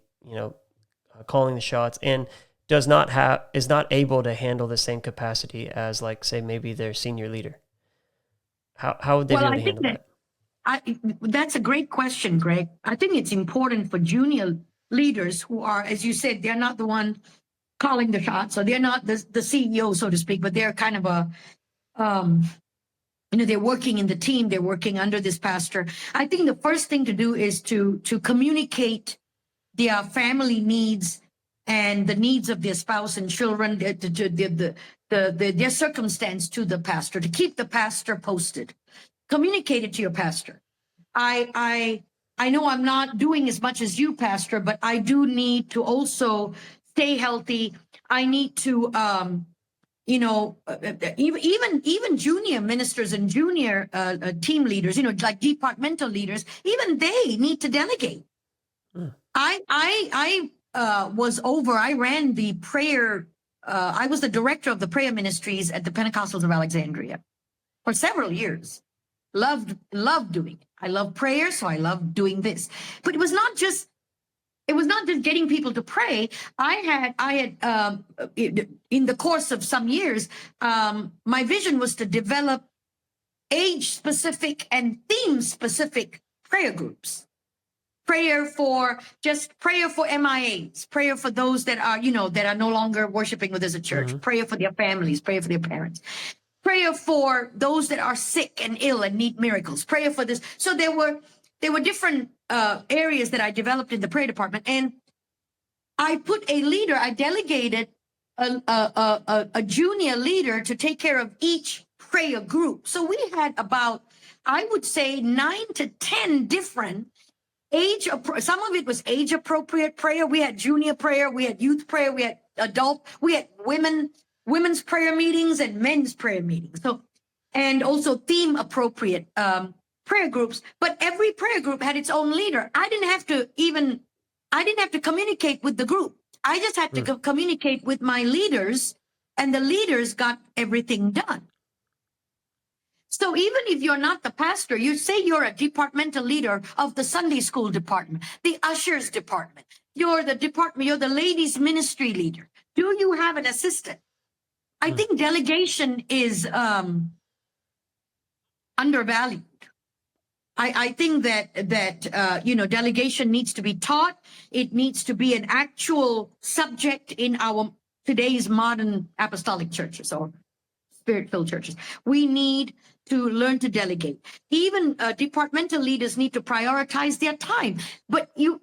calling the shots, and is not able to handle the same capacity as, like, say, maybe their senior leader. How would they be able to handle that? That's a great question, Greg. I think it's important for junior leaders who are, as you said, they're not the one calling the shots, so they're not the CEO, so to speak, but they're kind of they're working in the team, they're working under this pastor. I think the first thing to do is to communicate their family needs and the needs of their spouse and children, their circumstance to the pastor, to keep the pastor posted. Communicate it to your pastor. I know I'm not doing as much as you, pastor, but I do need to also stay healthy. I need to, even junior ministers and junior team leaders, like departmental leaders, even they need to delegate. I ran the prayer. I was the director of the prayer ministries at the Pentecostals of Alexandria for several years. Loved doing it. I love prayer, so I love doing this. But it was not just getting people to pray. I had in the course of some years, my vision was to develop age-specific and theme-specific prayer groups. Prayer for MIAs, prayer for those that are, that are no longer worshiping with us at church, prayer for their families, prayer for their parents, prayer for those that are sick and ill and need miracles, prayer for this. So there were different areas that I developed in the prayer department, and I delegated a junior leader to take care of each prayer group. So we had about, I would say, 9 to 10 different some of it was age appropriate prayer. We had junior prayer, we had youth prayer, we had adult, we had women's prayer meetings and men's prayer meetings. So, and also theme appropriate prayer groups, but every prayer group had its own leader. I didn't have to communicate with the group. I just had to communicate with my leaders, and the leaders got everything done. So even if you're not the pastor, you say you're a departmental leader of the Sunday school department, the ushers department, you're the ladies ministry leader. Do you have an assistant? I think delegation is undervalued. I think that delegation needs to be taught. It needs to be an actual subject in our today's modern apostolic churches or spirit-filled churches. We need to learn to delegate. Even departmental leaders need to prioritize their time. But you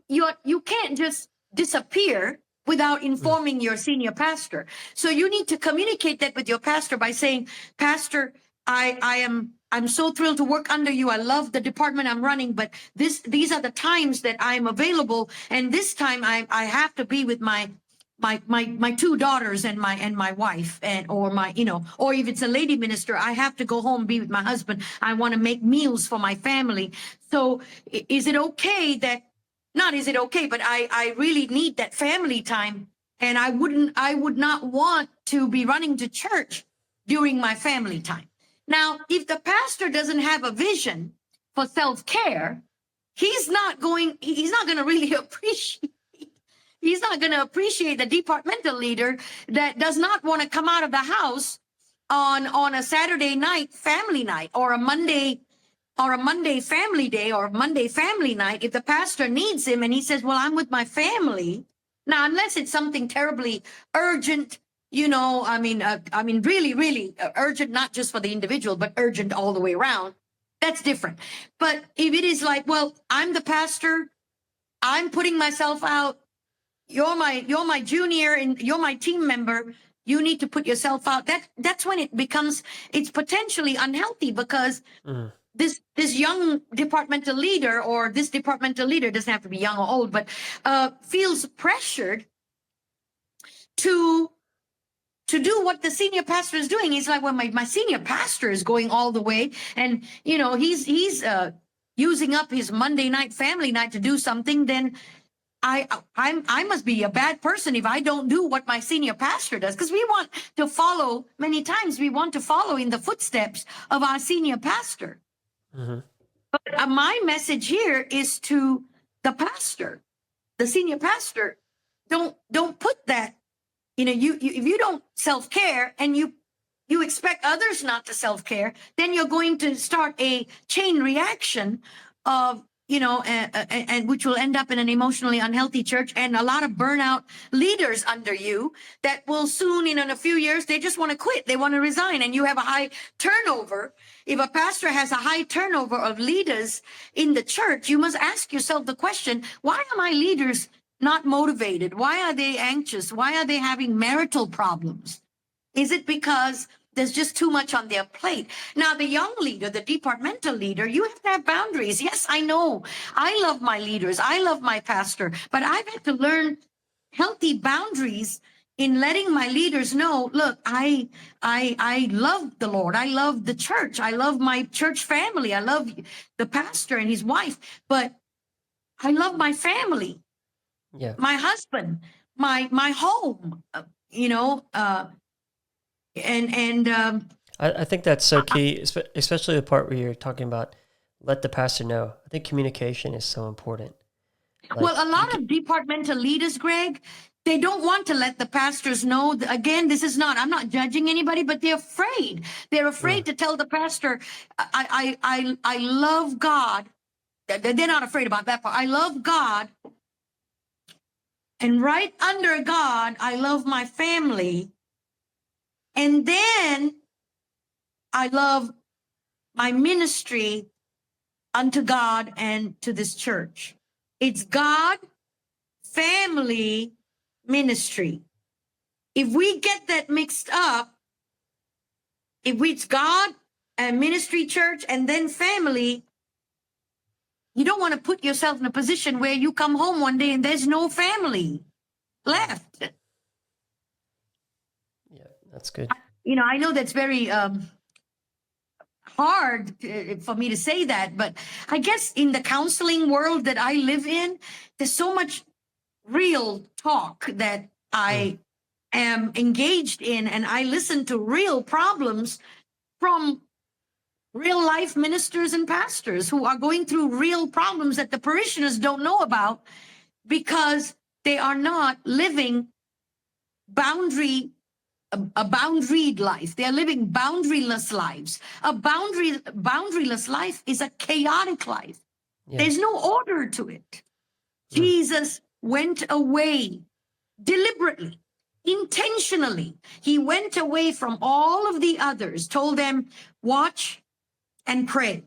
can't just disappear without informing your senior pastor. So you need to communicate that with your pastor by saying, Pastor, I'm so thrilled to work under you. I love the department I'm running, but these are the times that I'm available, and this time I have to be with my 2 daughters and my wife, or if it's a lady minister, I have to go home, be with my husband. I want to make meals for my family. So is it okay but I really need that family time, and I would not want to be running to church during my family time. Now, if the pastor doesn't have a vision for self-care, he's not going to really appreciate. He's not going to appreciate the departmental leader that does not want to come out of the house on a Saturday night, family night, or a Monday family day, or Monday family night. If the pastor needs him and he says, well, I'm with my family. Now, unless it's something terribly urgent, really, really urgent, not just for the individual, but urgent all the way around, that's different. But if it is like, well, I'm the pastor, I'm putting myself out, you're my junior and you're my team member, you need to put yourself out. That's when it's potentially unhealthy, because this young departmental leader, or this departmental leader doesn't have to be young or old, but feels pressured to to do what the senior pastor is doing. He's like, well, my senior pastor is going all the way, and he's using up his Monday night family night to do something. Then I must be a bad person if I don't do what my senior pastor does, because we want to follow. Many times we want to follow in the footsteps of our senior pastor. Mm-hmm. But my message here is to the pastor, the senior pastor. Don't put that. You if you don't self-care and you expect others not to self-care, then you're going to start a chain reaction of, and which will end up in an emotionally unhealthy church and a lot of burnout leaders under you that will soon, in a few years, they just want to quit. They want to resign, and you have a high turnover. If a pastor has a high turnover of leaders in the church, you must ask yourself the question, why are my leaders not motivated? Why are they anxious? Why are they having marital problems? Is it because there's just too much on their plate? Now, the young leader, the departmental leader, you have to have boundaries. Yes, I know. I love my leaders. I love my pastor, but I've had to learn healthy boundaries in letting my leaders know, look, I love the Lord. I love the church. I love my church family. I love the pastor and his wife, but I love my family. Yeah. My husband, my home, I think that's so key, especially the part where you're talking about let the pastor know. I think communication is so important. Well, a lot of departmental leaders, Greg, they don't want to let the pastors know. Again, I'm not judging anybody, but they're afraid. They're afraid to tell the pastor, I love God. They're not afraid about that part. I love God. And right under God, I love my family. And then I love my ministry unto God and to this church. It's God, family, ministry. If we get that mixed up, if it's God and ministry, church, and then family, you don't want to put yourself in a position where you come home one day and there's no family left. Yeah, that's good. I know that's very hard for me to say that, but I guess in the counseling world that I live in, there's so much real talk that I am engaged in, and I listen to real problems from real life ministers and pastors who are going through real problems that the parishioners don't know about because they are not living a boundaried life. They're living boundaryless lives. A boundaryless life is a chaotic life. Yeah. There's no order to it. Jesus went away deliberately, intentionally. He went away from all of the others, told them, watch and pray.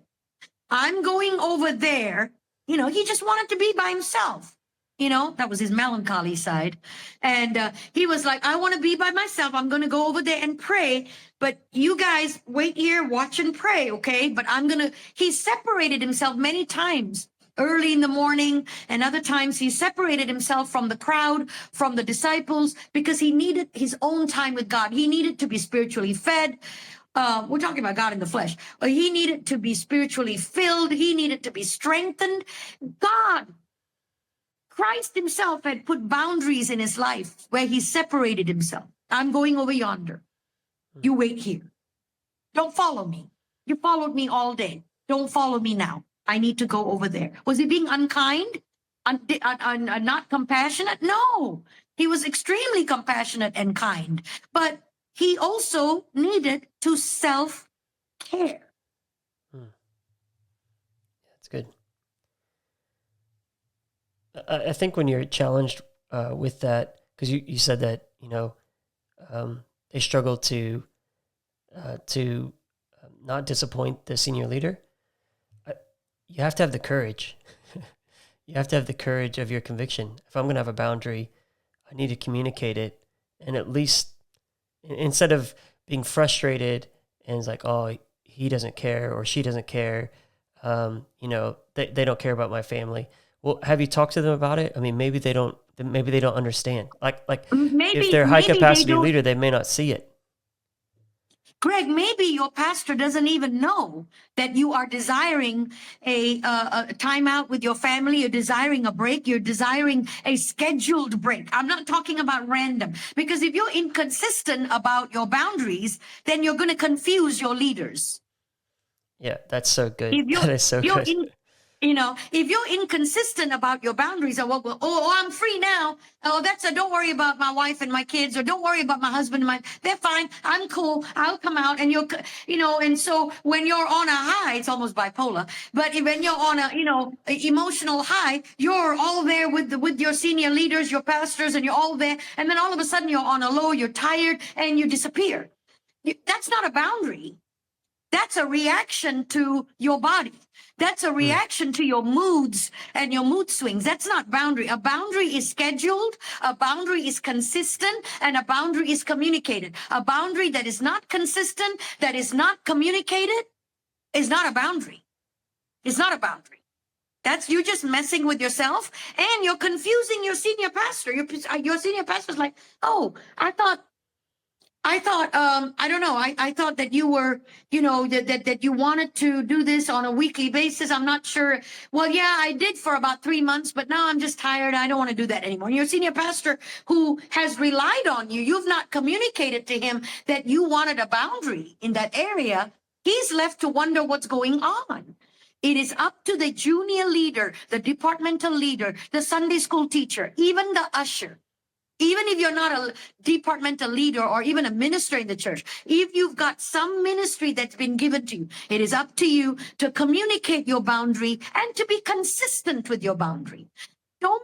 I'm going over there. He just wanted to be by himself. That was his melancholy side. And he was like, I want to be by myself. I'm going to go over there and pray. But you guys wait here, watch and pray, okay? But he separated himself many times early in the morning, and other times he separated himself from the crowd, from the disciples, because he needed his own time with God. He needed to be spiritually fed. We're talking about God in the flesh. He needed to be spiritually filled. He needed to be strengthened. Christ himself had put boundaries in his life where he separated himself. I'm going over yonder. You wait here. Don't follow me. You followed me all day. Don't follow me now. I need to go over there. Was he being unkind? Not compassionate? No. He was extremely compassionate and kind. But he also needed to self-care. That's good. I think when you're challenged with that, because you said that, they struggle to not disappoint the senior leader, you have to have the courage. You have to have the courage of your conviction. If I'm going to have a boundary, I need to communicate it. And at least, instead of being frustrated and it's like, oh, he doesn't care or she doesn't care, they don't care about my family. Well, have you talked to them about it? I mean, maybe they don't maybe they don't understand. Like Maybe if they're high maybe they capacity don't. leader, they may not see it. Greg, maybe your pastor doesn't even know that you are desiring a timeout with your family. You're desiring a break. You're desiring a scheduled break. I'm not talking about random, because if you're inconsistent about your boundaries, then you're going to confuse your leaders. Yeah, that's so good. If you're, That is so you're good. if you're inconsistent about your boundaries, or I'm free now. Oh, don't worry about my wife and my kids, or don't worry about my husband and they're fine. I'm cool. I'll come out. And and so when you're on a high, it's almost bipolar. But when you're on a, emotional high, you're all there with your senior leaders, your pastors, and you're all there. And then all of a sudden you're on a low, you're tired, and you disappear. That's not a boundary. That's a reaction to your body. That's a reaction to your moods and your mood swings. That's not boundary. A boundary is scheduled. A boundary is consistent, and a boundary is communicated. A boundary that is not consistent, that is not communicated, is not a boundary. It's not a boundary. That's you just messing with yourself, and you're confusing your senior pastor. Your senior pastor's like, oh, I thought, I don't know. I thought that you were, that you wanted to do this on a weekly basis. I'm not sure. Well, yeah, I did for about 3 months, but now I'm just tired. I don't want to do that anymore. And your senior pastor who has relied on you, you've not communicated to him that you wanted a boundary in that area. He's left to wonder what's going on. It is up to the junior leader, the departmental leader, the Sunday school teacher, even the usher. Even if you're not a departmental leader or even a minister in the church, if you've got some ministry that's been given to you, it is up to you to communicate your boundary and to be consistent with your boundary. Don't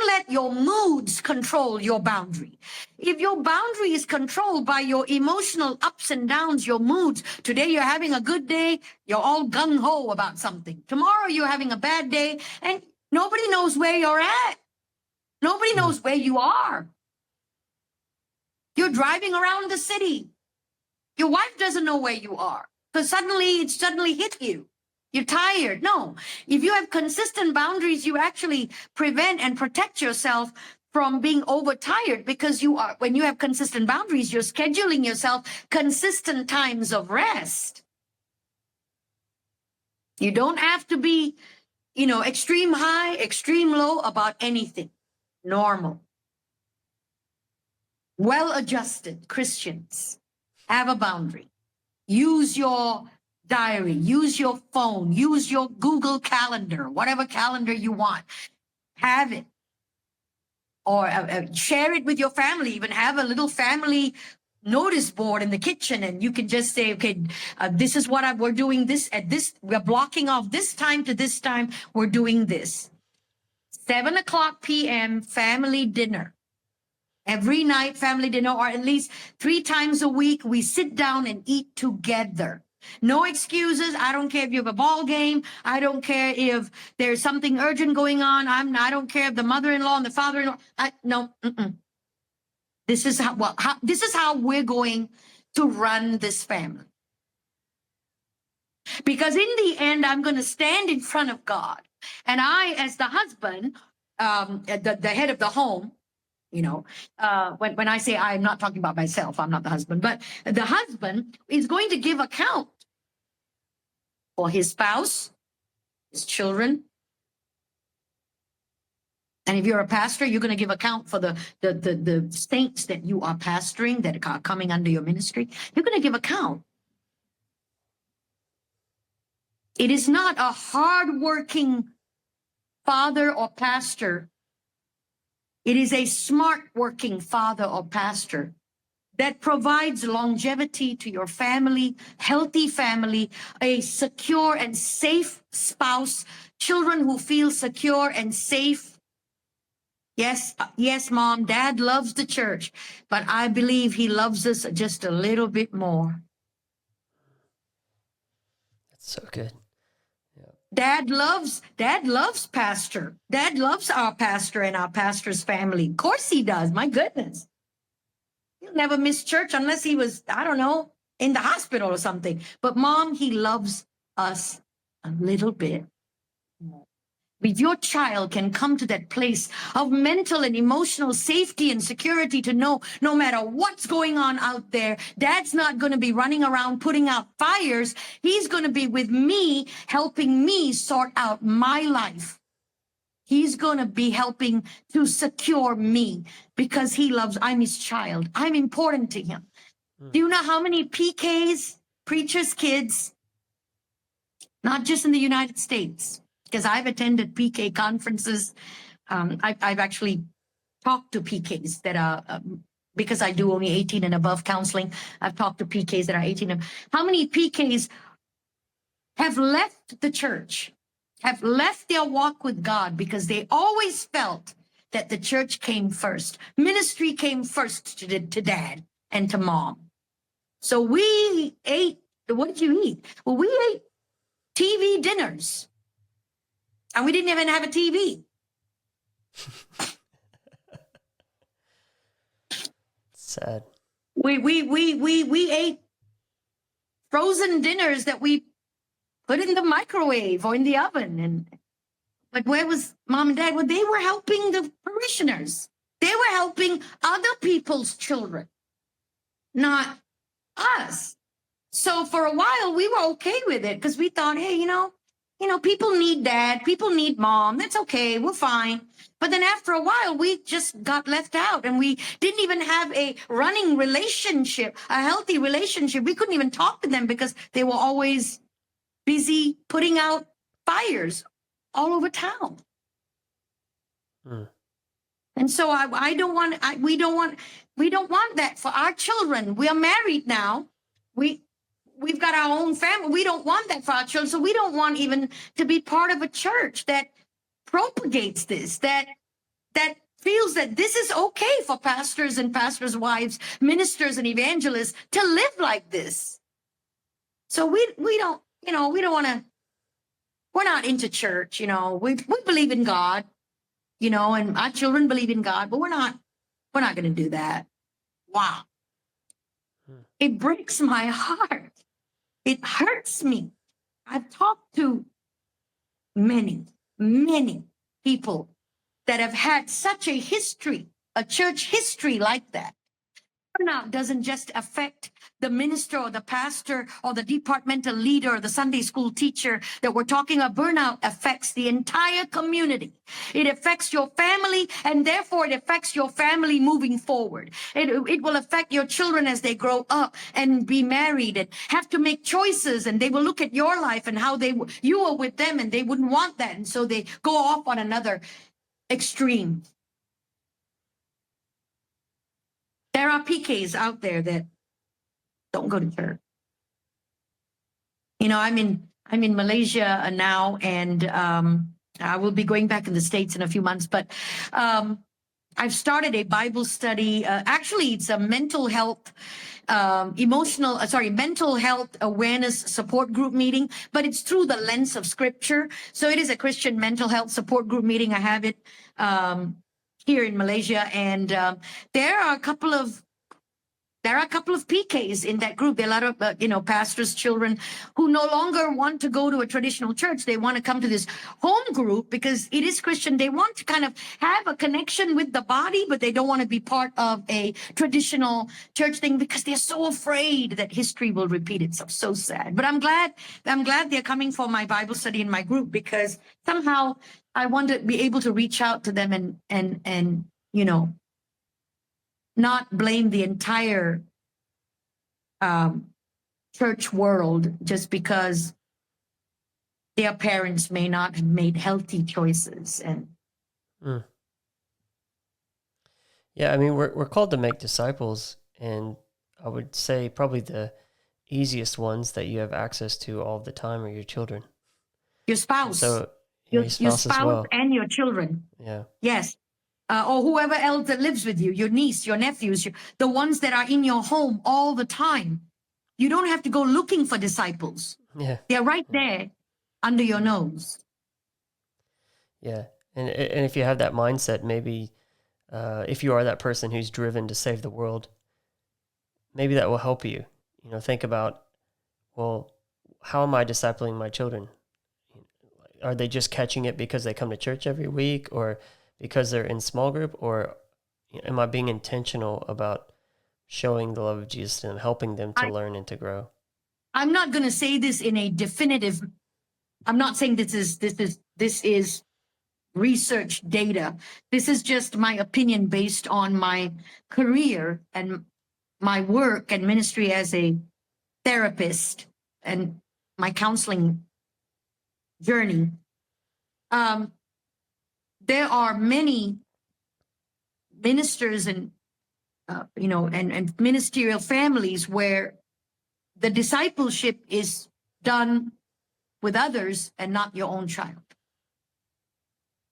let your moods control your boundary. If your boundary is controlled by your emotional ups and downs, your moods, today you're having a good day, you're all gung-ho about something. Tomorrow you're having a bad day, and nobody knows where you're at. Nobody knows where you are. You're driving around the city. Your wife doesn't know where you are, because it suddenly hit you. You're tired. No, if you have consistent boundaries, you actually prevent and protect yourself from being overtired, because when you have consistent boundaries, you're scheduling yourself consistent times of rest. You don't have to be, extreme high, extreme low about anything. Normal. Well-adjusted Christians have a boundary. Use your diary, use your phone, use your Google Calendar, whatever calendar you want. Have it. Or share it with your family. Even have a little family notice board in the kitchen, and you can just say, okay, this is what we're doing this at this. We're blocking off this time to this time. We're doing this. 7:00 p.m. family dinner. Every night, family dinner, or at least 3 times a week, we sit down and eat together. No excuses. I don't care if you have a ball game. I don't care if there's something urgent going on. I don't care if the mother-in-law and the father-in-law. No. This is how we're going to run this family. Because in the end, I'm going to stand in front of God. And I, as the husband, the head of the home, when I say I'm not talking about myself, I'm not the husband, but the husband is going to give account for his spouse, his children. And if you're a pastor, you're going to give account for the saints that you are pastoring, that are coming under your ministry. You're going to give account. It is not a hardworking father or pastor. It is a smart working father or pastor that provides longevity to your family, healthy family, a secure and safe spouse, children who feel secure and safe. Yes, Mom, Dad loves the church, but I believe he loves us just a little bit more. That's so good. Dad loves pastor. Dad loves our pastor and our pastor's family. Of course he does. My goodness. He'll never miss church unless he was, I don't know, in the hospital or something. But Mom, he loves us a little bit more. If your child can come to that place of mental and emotional safety and security to know no matter what's going on out there, Dad's not going to be running around putting out fires. He's going to be with me, helping me sort out my life. He's going to be helping to secure me because I'm his child. I'm important to him. Do you know how many PKs, preachers' kids, not just in the United States, because I've attended PK conferences. I've actually talked to PKs that are, because I do only 18 and above counseling, I've talked to PKs that are 18. How many PKs have left the church, have left their walk with God because they always felt that the church came first. Ministry came first to Dad and to Mom. So we ate, what did you eat? Well, we ate TV dinners. And we didn't even have a TV. Sad. We ate frozen dinners that we put in the microwave or in the oven. But where was Mom and Dad? Well, they were helping the parishioners. They were helping other people's children, not us. So for a while, we were okay with it because we thought, hey, people need Dad, people need Mom. That's okay, we're fine. But then after a while, we just got left out and we didn't even have a running relationship, a healthy relationship. We couldn't even talk to them because they were always busy putting out fires all over town. And so we don't want that for our children. We are married now. We've got our own family. We don't want that for our children. So we don't want even to be part of a church that propagates this, that feels that this is okay for pastors and pastors' wives, ministers and evangelists to live like this. So we don't want to, we're not into church, we believe in God, and our children believe in God, but we're not going to do that. Wow. It breaks my heart. It hurts me. I've talked to many people that have had such a history, a church history like that. Burnout doesn't just affect the minister or the pastor or the departmental leader or the Sunday school teacher that we're talking about. Burnout affects the entire community. It affects your family, and therefore it affects your family moving forward. It will affect your children as they grow up and be married and have to make choices, and they will look at your life and how you were with them, and they wouldn't want that, and so they go off on another extreme. There are PKs out there that don't go to church. I'm in Malaysia now, and I will be going back in the States in a few months. But I've started a Bible study. Actually, it's a mental health, mental health awareness support group meeting, but it's through the lens of Scripture. So it is a Christian mental health support group meeting. I have it here in Malaysia, and there are a couple of PKs in that group. There are a lot of, pastors' children who no longer want to go to a traditional church. They want to come to this home group because it is Christian. They want to kind of have a connection with the body, but they don't want to be part of a traditional church thing because they're so afraid that history will repeat itself. So sad. But I'm glad they're coming for my Bible study in my group because somehow I want to be able to reach out to them and not blame the entire church world just because their parents may not have made healthy choices. And yeah, I mean, we're called to make disciples, and I would say probably the easiest ones that you have access to all the time are your children, your spouse, and so your spouse as well. And your children. Yeah. Yes. Or whoever else that lives with you, your niece, your nephews, the ones that are in your home all the time. You don't have to go looking for disciples. Yeah. They're right there under your nose. Yeah. And if you have that mindset, maybe if you are that person who's driven to save the world, maybe that will help you. Think about, well, how am I discipling my children? are they just catching it because they come to church every week, or because they're in small group, or am I being intentional about showing the love of Jesus to them, helping them to learn and to grow? I'm not going to say this in a definitive. I'm not saying this is research data. This is just my opinion based on my career and my work and ministry as a therapist and my counseling journey. There are many ministers and and ministerial families where the discipleship is done with others and not your own child.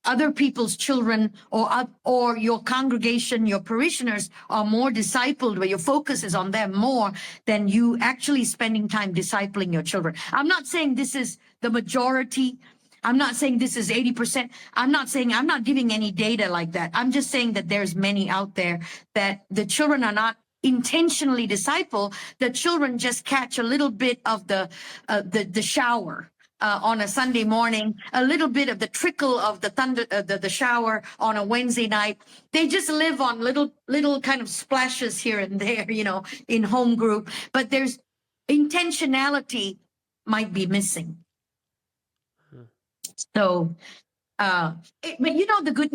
Other people's children or your congregation, your parishioners are more discipled, where your focus is on them more than you actually spending time discipling your children. I'm not saying this is the majority. I'm not saying this is 80%. I'm not giving any data like that. I'm just saying that there's many out there that the children are not intentionally discipled. The children just catch a little bit of the shower on a Sunday morning, a little bit of the trickle of the thunder, the shower on a Wednesday night. They just live on little kind of splashes here and there, in home group. But there's intentionality might be missing. So, but the good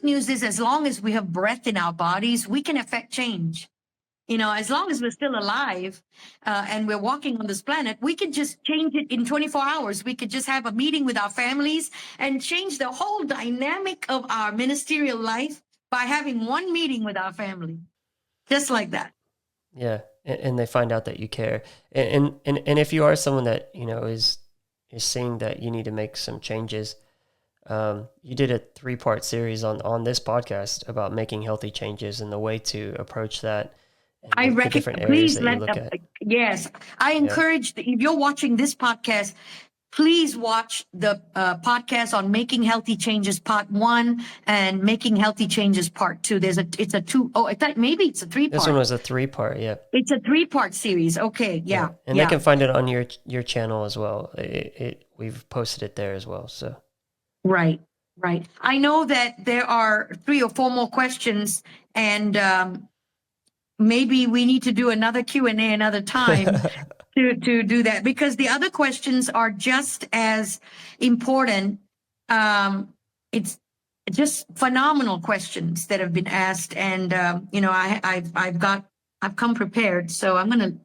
news is, as long as we have breath in our bodies, we can affect change. As long as we're still alive and we're walking on this planet, we can just change it in 24 hours. We could just have a meeting with our families and change the whole dynamic of our ministerial life by having one meeting with our family, just like that. Yeah, and they find out that you care. And if you are someone that, is seeing that you need to make some changes, you did a 3-part series on this podcast about making healthy changes and the way to approach that. I recommend, please yes, I encourage, if you're watching this podcast, please watch the podcast on Making Healthy Changes Part 1 and Making Healthy Changes Part 2. It's a 3-part. This one was a 3-part, yeah. It's a 3-part series. Okay, yeah. And they can find it on your channel as well. We've posted it there as well. So Right. I know that there are 3 or 4 more questions, and maybe we need to do another Q&A another time to do that, because the other questions are just as important. It's just phenomenal questions that have been asked, and I've come prepared, so I'm going to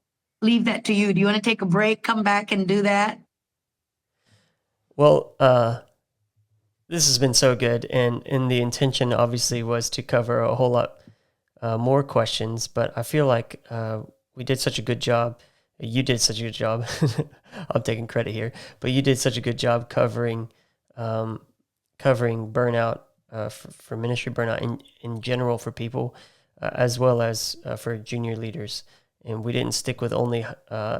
leave that to you. Do you want to take a break, come back and do that? Well, this has been so good, and the intention obviously was to cover a whole lot more questions, but I feel like we did such a good job. You did such a good job. I'm taking credit here, but you did such a good job covering burnout, for ministry burnout in general for people, as well as for junior leaders. And we didn't stick with only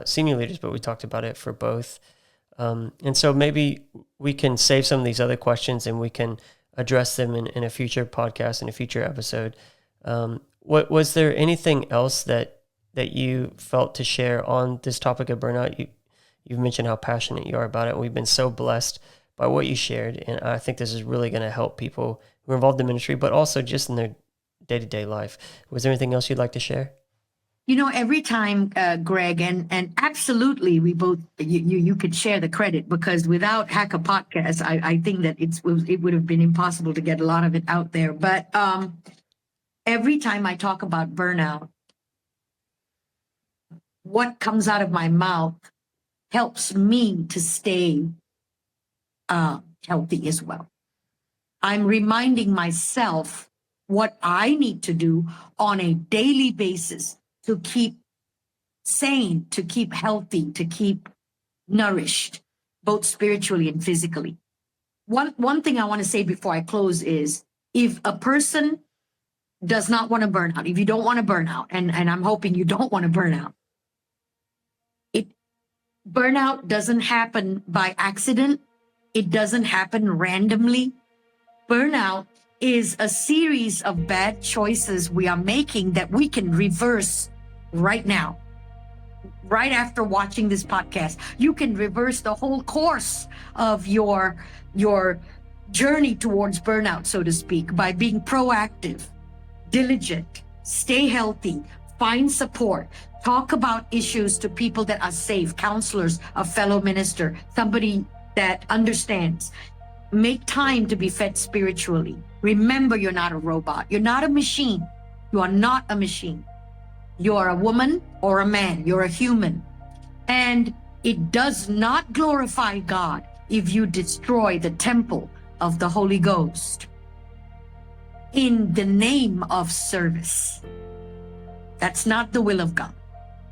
senior leaders, but we talked about it for both. And so maybe we can save some of these other questions and we can address them in a future podcast, in a future episode. What was there anything else that you felt to share on this topic of burnout? You've mentioned how passionate you are about it. We've been so blessed by what you shared, and I think this is really going to help people who are involved in ministry, but also just in their day-to-day life. Was there anything else you'd like to share? Every time, Greg, and absolutely, we both, you could share the credit, because without Hacker Podcast, I think that it would have been impossible to get a lot of it out there. But every time I talk about burnout, what comes out of my mouth helps me to stay healthy as well. I'm reminding myself what I need to do on a daily basis to keep sane, to keep healthy, to keep nourished, both spiritually and physically. One thing I want to say before I close is, if a person does not want to burn out, if you don't want to burn out, and I'm hoping you don't want to burn out, burnout doesn't happen by accident. It doesn't happen randomly. Burnout is a series of bad choices we are making that we can reverse right now. right after watching this podcast, you can reverse the whole course of your journey towards burnout, so to speak, by being proactive, diligent, stay healthy, find support, talk about issues to people that are safe, counselors, a fellow minister, somebody that understands. Make time to be fed spiritually. Remember, you're not a robot. You're not a machine. You are not a machine. You are a woman or a man. You're a human. And it does not glorify God if you destroy the temple of the Holy Ghost in the name of service. That's not the will of God.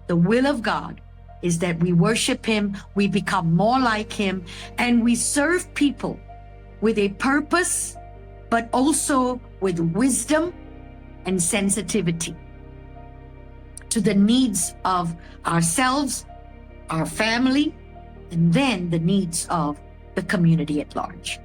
The will of God is that we worship Him, we become more like Him, and we serve people with a purpose, but also with wisdom and sensitivity to the needs of ourselves, our family, and then the needs of the community at large.